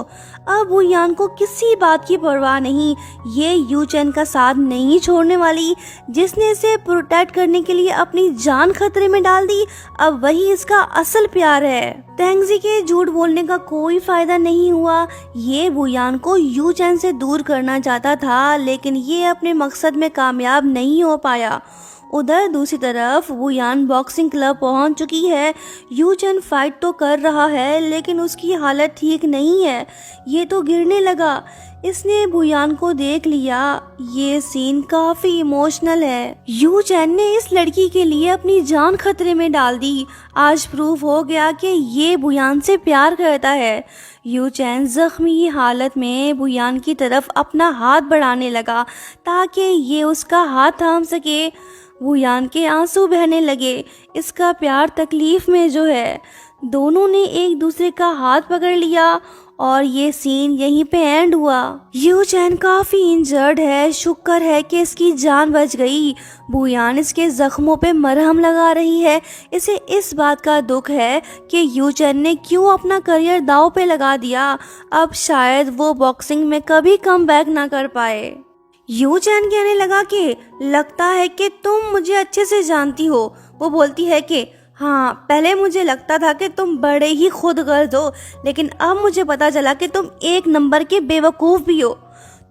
अब बुयान को किसी बात की परवाह नहीं, ये यू चैन का साथ नहीं छोड़ने वाली। जिसने इसे प्रोटेक्ट करने के लिए अपनी जान खतरे में डाल दी, अब वही इसका असल प्यार है। तेंगजी के झूठ बोलने का कोई फायदा नहीं हुआ। ये बुयान को यू चैन से दूर करना चाहता था, लेकिन ये अपने मकसद में कामयाब नहीं हो पाया। उधर दूसरी तरफ बुयान बॉक्सिंग क्लब पहुंच चुकी है। यू चैन फाइट तो कर रहा है लेकिन उसकी हालत ठीक नहीं है, ये तो गिरने लगा। इसने बुयान को देख लिया। ये सीन काफी इमोशनल है। यू चैन ने इस लड़की के लिए अपनी जान खतरे में डाल दी। आज प्रूफ हो गया कि ये बुयान से प्यार करता है। यू चैन जख्मी हालत में बुयान की तरफ अपना हाथ बढ़ाने लगा ताकि ये उसका हाथ थाम सके। बुयान के आंसू बहने लगे। इसका प्यार तकलीफ में जो है। दोनों ने एक दूसरे का हाथ पकड़ लिया और ये सीन यहीं पे एंड हुआ। यू चैन काफी इंजर्ड है, शुक्र है कि इसकी जान बच गई। बुयान इसके जख्मों पे मरहम लगा रही है। इसे इस बात का दुख है कि यू चैन ने क्यों अपना करियर दांव पे लगा दिया। अब शायद वो बॉक्सिंग में कभी कम बैक ना कर पाए। यू चैन कहने लगा कि लगता है कि तुम मुझे अच्छे से जानती हो। वो बोलती है कि हाँ, पहले मुझे लगता था कि तुम बड़े ही खुदगर्ज हो, लेकिन अब मुझे पता चला कि तुम 1 नंबर के बेवकूफ़ भी हो।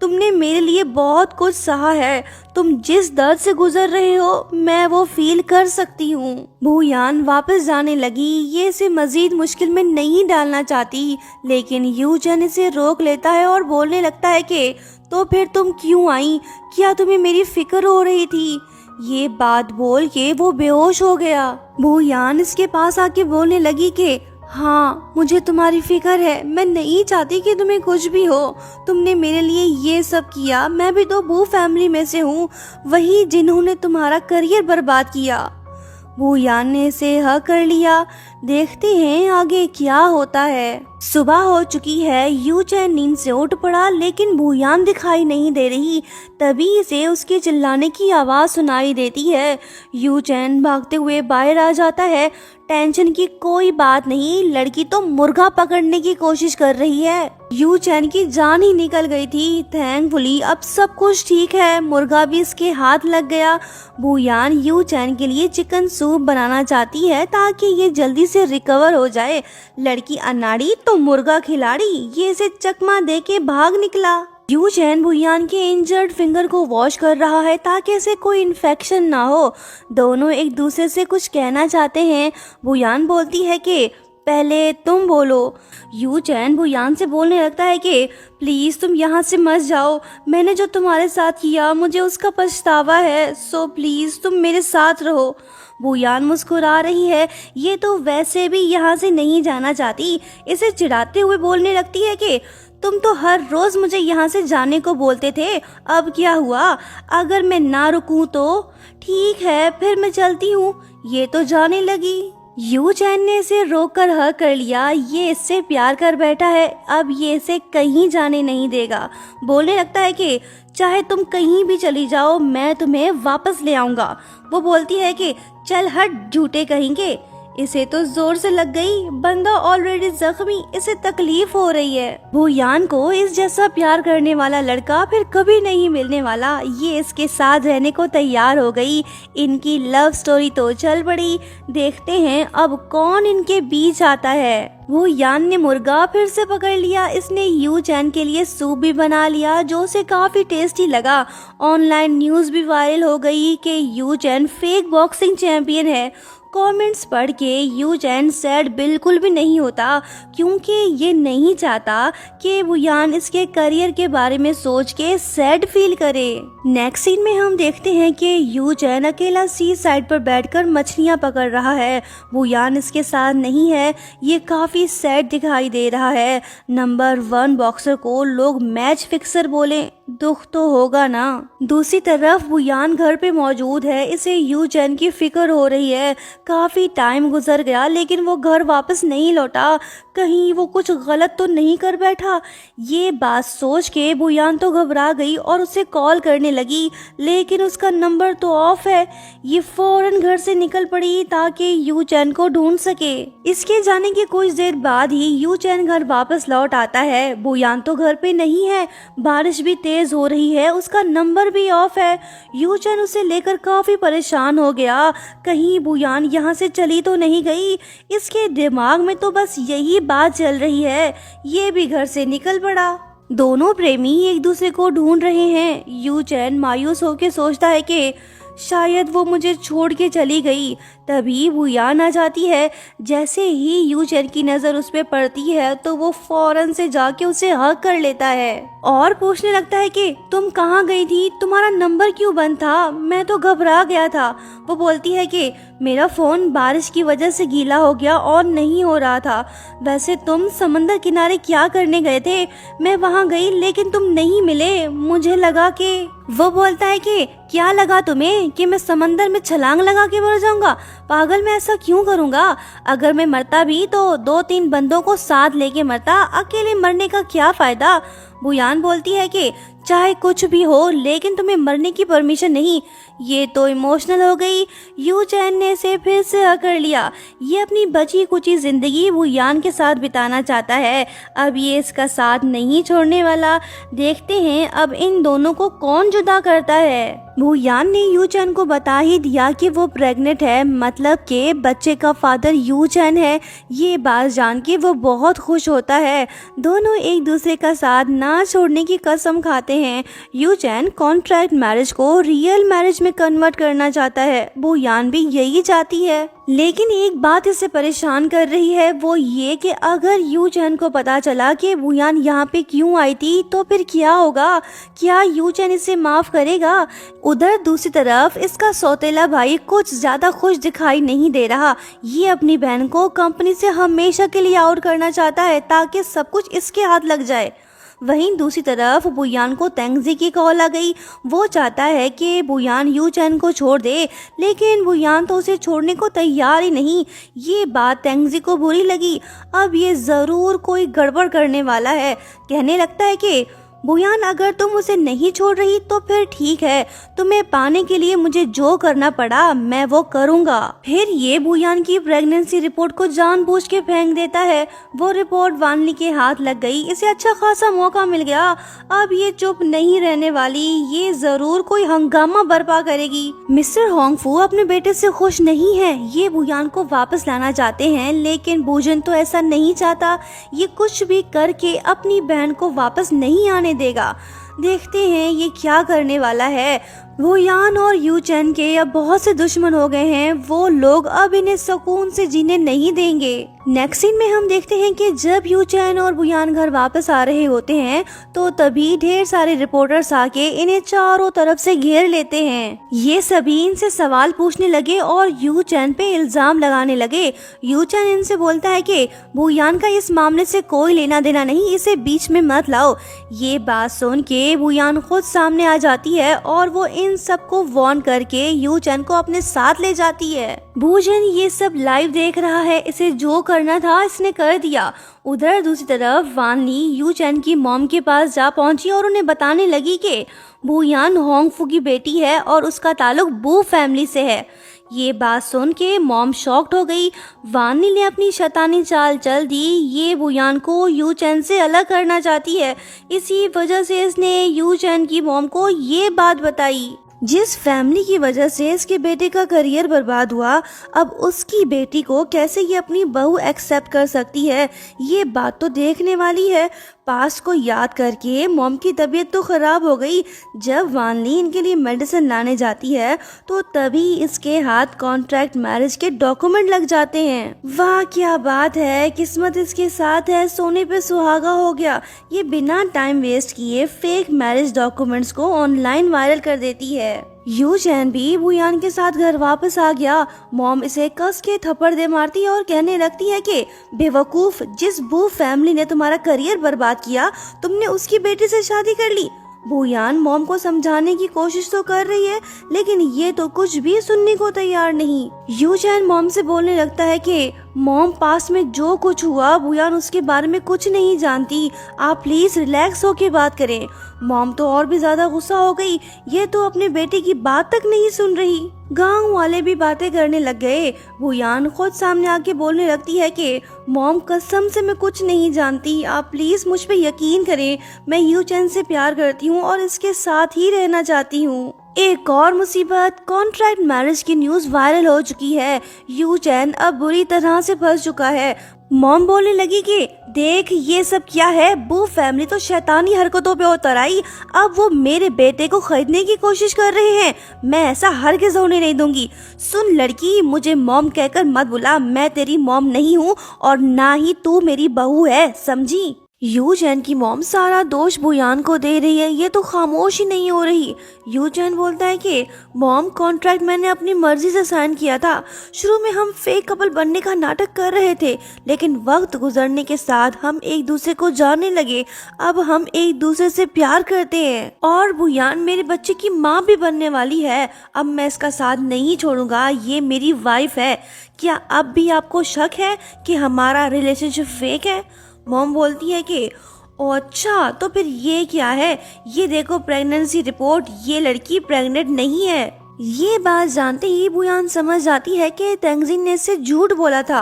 तुमने मेरे लिए बहुत कुछ सहा है। तुम जिस दर्द से गुजर रहे हो मैं वो फील कर सकती हूँ। बुयान वापस जाने लगी। ये इसे मजीद मुश्किल में नहीं डालना चाहती, लेकिन यू चैन इसे रोक लेता है और बोलने लगता है कि तो फिर तुम क्यों आई? क्या तुम्हें मेरी फिक्र हो रही थी? ये बात बोल के वो बेहोश हो गया। बुयान इसके पास आके बोलने लगी कि हाँ, मुझे तुम्हारी फिक्र है। मैं नहीं चाहती कि तुम्हें कुछ भी हो। तुमने मेरे लिए ये सब किया। मैं भी तो बू फैमिली में से हूँ, वही जिन्होंने तुम्हारा करियर बर्बाद किया। बुयान ने इसे हक कर लिया। देखते हैं आगे क्या होता है। सुबह हो चुकी है। यू चैन नींद से उठ पड़ा, लेकिन बुयान दिखाई नहीं दे रही। तभी इसे उसके चिल्लाने की आवाज सुनाई देती है। यू चैन भागते हुए बाहर आ जाता है। टेंशन की कोई बात नहीं, लड़की तो मुर्गा पकड़ने की कोशिश कर रही है। यू चैन की जान ही निकल गई थी। थैंकफुली अब सब कुछ ठीक है। मुर्गा भी इसके हाथ लग गया। बुयान यू चैन के लिए चिकन सूप बनाना चाहती है ताकि ये जल्दी से रिकवर हो जाए। लड़की अनाड़ी तो मुर्गा खिलाड़ी, ये इसे चकमा दे के भाग निकला। यू चैन बुयान के इंजर्ड फिंगर को वॉश कर रहा है ताकि इसे कोई इन्फेक्शन ना हो। दोनों एक दूसरे से कुछ कहना चाहते हैं। बुयान बोलती है कि पहले तुम बोलो। यू चैन बुयान से बोलने लगता है कि प्लीज तुम यहाँ से मत जाओ, मैंने जो तुम्हारे साथ किया मुझे उसका पछतावा है, सो प्लीज तुम मेरे साथ रहो। बुयान मुस्कुरा रही है, ये तो वैसे भी यहाँ से नहीं जाना चाहती। इसे चिढ़ाते हुए बोलने लगती है कि तुम तो हर रोज मुझे यहाँ से जाने को बोलते थे, अब क्या हुआ? अगर मैं ना रुकूं तो? ठीक है फिर मैं चलती हूँ। ये तो जाने लगी। यू चैन ने इसे रोक कर हक कर लिया, ये इससे प्यार कर बैठा है, अब ये इसे कहीं जाने नहीं देगा। बोलने लगता है कि चाहे तुम कहीं भी चली जाओ मैं तुम्हें वापस ले आऊंगा। वो बोलती है कि चल हट झूठे कहेंगे। इसे तो जोर से लग गई, बंदा ऑलरेडी जख्मी, इसे तकलीफ हो रही है। बुयान को इस जैसा प्यार करने वाला लड़का फिर कभी नहीं मिलने वाला, ये इसके साथ रहने को तैयार हो गई। इनकी लव स्टोरी तो चल पड़ी, देखते हैं अब कौन इनके बीच आता है। वो यान ने मुर्गा फिर से पकड़ लिया, इसने यू चैन के लिए सूप भी बना लिया जो उसे काफी टेस्टी लगा। ऑनलाइन न्यूज भी वायरल हो गई कि you chain fake boxing champion है। कमेंट्स पढ़ के यू चैन सैड बिल्कुल भी नहीं होता, क्योंकि ये नहीं चाहता कि बुयान इसके करियर के बारे में सोच के सैड फील करे। नेक्स्ट सीन में हम देखते हैं कि यू चैन अकेला सी साइड पर बैठकर मछलियां पकड़ रहा है। बुयान इसके साथ नहीं है, ये काफी सैड दिखाई दे रहा है। नंबर 1 बॉक्सर को लोग मैच फिक्सर बोले, दुख तो होगा ना। दूसरी तरफ बुयान घर पे मौजूद है, इसे यू चैन की फिक्र हो रही है। काफी टाइम गुजर गया लेकिन वो घर वापस नहीं लौटा, कहीं वो कुछ गलत तो नहीं कर बैठा। ये बात सोच के बुयान तो घबरा गई और उसे कॉल करने लगी, लेकिन उसका नंबर तो ऑफ है। ये फौरन घर से निकल पड़ी ताकि यू चैन को ढूंढ सके। इसके जाने के कुछ देर बाद ही यू चैन घर वापस लौट आता है। बुयान तो घर पे नहीं है, बारिश भी तेज हो रही है, उसका नंबर भी ऑफ है। यू चैन उसे लेकर काफी परेशान हो गया, कहीं बुयान यहाँ से चली तो नहीं गई। इसके दिमाग में तो बस यही बात चल रही है। ये भी घर से निकल पड़ा। दोनों प्रेमी एक दूसरे को ढूंढ रहे हैं। यू चैन मायूस होकर सोचता है कि शायद वो मुझे छोड़ के चली गई। तभी बुयान आ जाती है। जैसे ही यू चैन की नजर उस पे पड़ती है तो वो फौरन से जाके उसे हक कर लेता है और पूछने लगता है कि तुम कहाँ गई थी, तुम्हारा नंबर क्यों बंद था, मैं तो घबरा गया था। वो बोलती है कि मेरा फोन बारिश की वजह से गीला हो गया और नहीं हो रहा था। वैसे तुम समंदर किनारे क्या करने गए थे? मैं वहाँ गई लेकिन तुम नहीं मिले, मुझे लगा कि। वो बोलता है कि क्या लगा तुम्हें कि मैं समंदर में छलांग लगा के मर जाऊंगा? पागल, मैं ऐसा क्यों करूंगा? अगर मैं मरता भी तो 2-3 बंदों को साथ लेके मरता, अकेले मरने का क्या फायदा। बुयान बोलती है कि चाहे कुछ भी हो लेकिन तुम्हें मरने की परमिशन नहीं। ये तो इमोशनल हो गई। यू चैन ने इसे फिर से अकड़ लिया। ये अपनी बची कुची जिंदगी बुयान के साथ बिताना चाहता है, अब ये इसका साथ नहीं छोड़ने वाला। देखते हैं अब इन दोनों को कौन जुदा करता है। बुयान ने यू चैन को बता ही दिया कि वो प्रेग्नेंट है, मतलब कि बच्चे का फादर यू चैन है। ये बात जान के वो बहुत खुश होता है। दोनों एक दूसरे का साथ ना छोड़ने की कसम खाते हैं। यू चैन कॉन्ट्रैक्ट मैरिज को रियल मैरिज में कन्वर्ट करना चाहता है, बुयान भी यही चाहती है। लेकिन एक बात इसे परेशान कर रही है, वो ये कि अगर यू चैन को पता चला कि बुयान यहाँ पे क्यों आई थी तो फिर क्या होगा? क्या यू चैन इसे माफ करेगा? उधर दूसरी तरफ इसका सौतेला भाई कुछ ज्यादा खुश दिखाई नहीं दे रहा। ये अपनी बहन को कंपनी से हमेशा के लिए आउट करना चाहता है ताकि सब कुछ इसके हाथ लग जाए। वहीं दूसरी तरफ बुयान को तेंगजी की कॉल आ गई। वो चाहता है कि बुयान यू चैन को छोड़ दे, लेकिन बुयान तो उसे छोड़ने को तैयार ही नहीं। ये बात तेंगजी को बुरी लगी, अब ये जरूर कोई गड़बड़ करने वाला है। कहने लगता है कि बुयान अगर तुम उसे नहीं छोड़ रही तो फिर ठीक है, तुम्हें पाने के लिए मुझे जो करना पड़ा मैं वो करूँगा। फिर ये बुयान की प्रेगनेंसी रिपोर्ट को जानबूझ के फेंक देता है। वो रिपोर्ट वानली के हाथ लग गई, इसे अच्छा खासा मौका मिल गया। अब ये चुप नहीं रहने वाली, ये जरूर कोई हंगामा बर्पा करेगी। मिस्टर होंगफू अपने बेटे से खुश नहीं है, ये बुयान को वापस लाना चाहते हैं, लेकिन बुजन तो ऐसा नहीं चाहता। ये कुछ भी करके अपनी बहन को वापस नहीं आने देगा। देखते हैं ये क्या करने वाला है। बुयान और यू चैन के अब बहुत से दुश्मन हो गए हैं, वो लोग अब इन्हें सुकून से जीने नहीं देंगे। नेक्स्ट सीन में हम देखते हैं कि जब यू चैन और बुयान घर वापस आ रहे होते हैं तो तभी ढेर सारे रिपोर्टर्स आके इन्हें चारों तरफ से घेर लेते हैं। ये सभी इनसे सवाल पूछने लगे और यू चैन पे इल्जाम लगाने लगे। यू चैन इनसे बोलता है कि बुयान का इस मामले से कोई लेना देना नहीं, इसे बीच में मत लाओ। ये बात सुन के बुयान खुद सामने आ जाती है और वो इन सबको वार्न करके यू चैन को अपने साथ ले जाती है। बुजन ये सब लाइव देख रहा है, इसे जो करना था इसने कर दिया। उधर दूसरी तरफ वान ली यू चैन की मॉम के पास जा पहुंची और उन्हें बताने लगी कि बुयान होंगफू की बेटी है और उसका ताल्लुक बू फैमिली से है। ये बात सुन के मॉम शॉक्ड हो गई। वान ली ने अपनी शैतानी चाल चल दी। ये बुयान को यू चैन से अलग करना चाहती है, इसी वजह से इसने यू चैन की मॉम को ये बात बताई। जिस फैमिली की वजह से इसके बेटे का करियर बर्बाद हुआ, अब उसकी बेटी को कैसे ये अपनी बहू एक्सेप्ट कर सकती है, ये बात तो देखने वाली है। पास्ट को याद करके मॉम की तबीयत तो खराब हो गई। जब वान ली इनके लिए मेडिसिन लाने जाती है तो तभी इसके हाथ कॉन्ट्रैक्ट मैरिज के डॉक्यूमेंट लग जाते हैं। वाह क्या बात है, किस्मत इसके साथ है, सोने पे सुहागा हो गया। ये बिना टाइम वेस्ट किए फेक मैरिज डॉक्यूमेंट्स को ऑनलाइन वायरल कर देती है। यू चैन भी बुयान के साथ घर वापस आ गया। मॉम इसे कस के थप्पड़ दे मारती है और कहने लगती है कि बेवकूफ, जिस बू फैमिली ने तुम्हारा करियर बर्बाद किया तुमने उसकी बेटी से शादी कर ली। बुयान मॉम को समझाने की कोशिश तो कर रही है लेकिन ये तो कुछ भी सुनने को तैयार नहीं। यू चैन मॉम से बोलने लगता है कि मॉम, पास में जो कुछ हुआ बुयान उसके बारे में कुछ नहीं जानती, आप प्लीज रिलैक्स होके बात करें। मॉम तो और भी ज्यादा गुस्सा हो गई, ये तो अपने बेटे की बात तक नहीं सुन रही। गांव वाले भी बातें करने लग गए। बुयान खुद सामने आके बोलने लगती है कि मॉम, कसम से मैं कुछ नहीं जानती, आप प्लीज मुझ पे यकीन करें। मैं यू चैन से प्यार करती हूँ और इसके साथ ही रहना चाहती हूँ। एक और मुसीबत, कॉन्ट्रैक्ट मैरिज की न्यूज वायरल हो चुकी है। यू चैन अब बुरी तरह से फंस चुका है। मॉम बोलने लगी कि देख ये सब क्या है, बू फैमिली तो शैतानी हरकतों पे उतर आई, अब वो मेरे बेटे को खरीदने की कोशिश कर रहे हैं। मैं ऐसा हरगिज़ होने नहीं दूंगी। सुन लड़की, मुझे मॉम कहकर मत बुला, मैं तेरी मॉम नहीं हूँ और ना ही तू मेरी बहू है, समझी। यू चैन की मॉम सारा दोष बुयान को दे रही है, ये तो खामोश ही नहीं हो रही। यू चैन बोलता है कि मॉम, कॉन्ट्रैक्ट मैंने अपनी मर्जी से साइन किया था। शुरू में हम फेक कपल बनने का नाटक कर रहे थे लेकिन वक्त गुजरने के साथ हम एक दूसरे को जानने लगे। अब हम एक दूसरे से प्यार करते हैं और बुयान मेरे बच्चे की माँ भी बनने वाली है। अब मैं इसका साथ नहीं छोड़ूंगा, ये मेरी वाइफ है। क्या अब भी आपको शक है कि हमारा रिलेशनशिप फेक है? मॉम बोलती है कि ओ अच्छा, तो फिर ये क्या है? ये देखो प्रेगनेंसी रिपोर्ट, ये लड़की प्रेग्नेंट नहीं है। ये बात जानते ही बुयान समझ जाती है कि तेंगजिन ने इससे झूठ बोला था।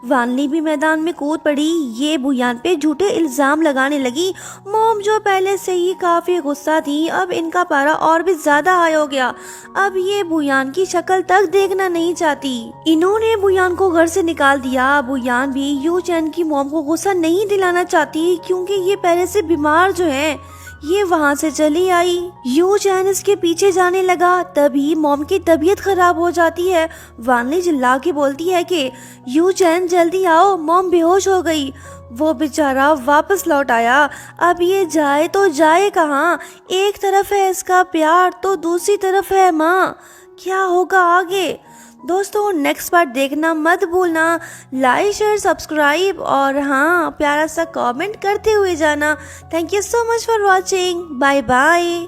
वान ली भी मैदान में कूद पड़ी। ये बुयान पे झूठे इल्जाम लगाने लगी। मॉम जो पहले से ही काफी गुस्सा थी, अब इनका पारा और भी ज्यादा हाई हो गया। अब ये बुयान की शक्ल तक देखना नहीं चाहती। इन्होंने बुयान को घर से निकाल दिया। बुयान भी यू चैन की मॉम को गुस्सा नहीं दिलाना चाहती क्योंकि ये पहले से बीमार जो है। ये वहाँ से चली आई। यू चैन इसके पीछे जाने लगा, तभी मॉम की तबीयत खराब हो जाती है। वान ली चिल्ला के बोलती है कि यू चैन जल्दी आओ, मॉम बेहोश हो गई। वो बेचारा वापस लौट आया। अब ये जाए तो जाए कहाँ? एक तरफ है इसका प्यार तो दूसरी तरफ है माँ। क्या होगा आगे? दोस्तों नेक्स्ट पार्ट देखना मत भूलना। लाइक शेयर सब्सक्राइब और हाँ, प्यारा सा कमेंट करते हुए जाना। Thank you so much for watching. Bye bye.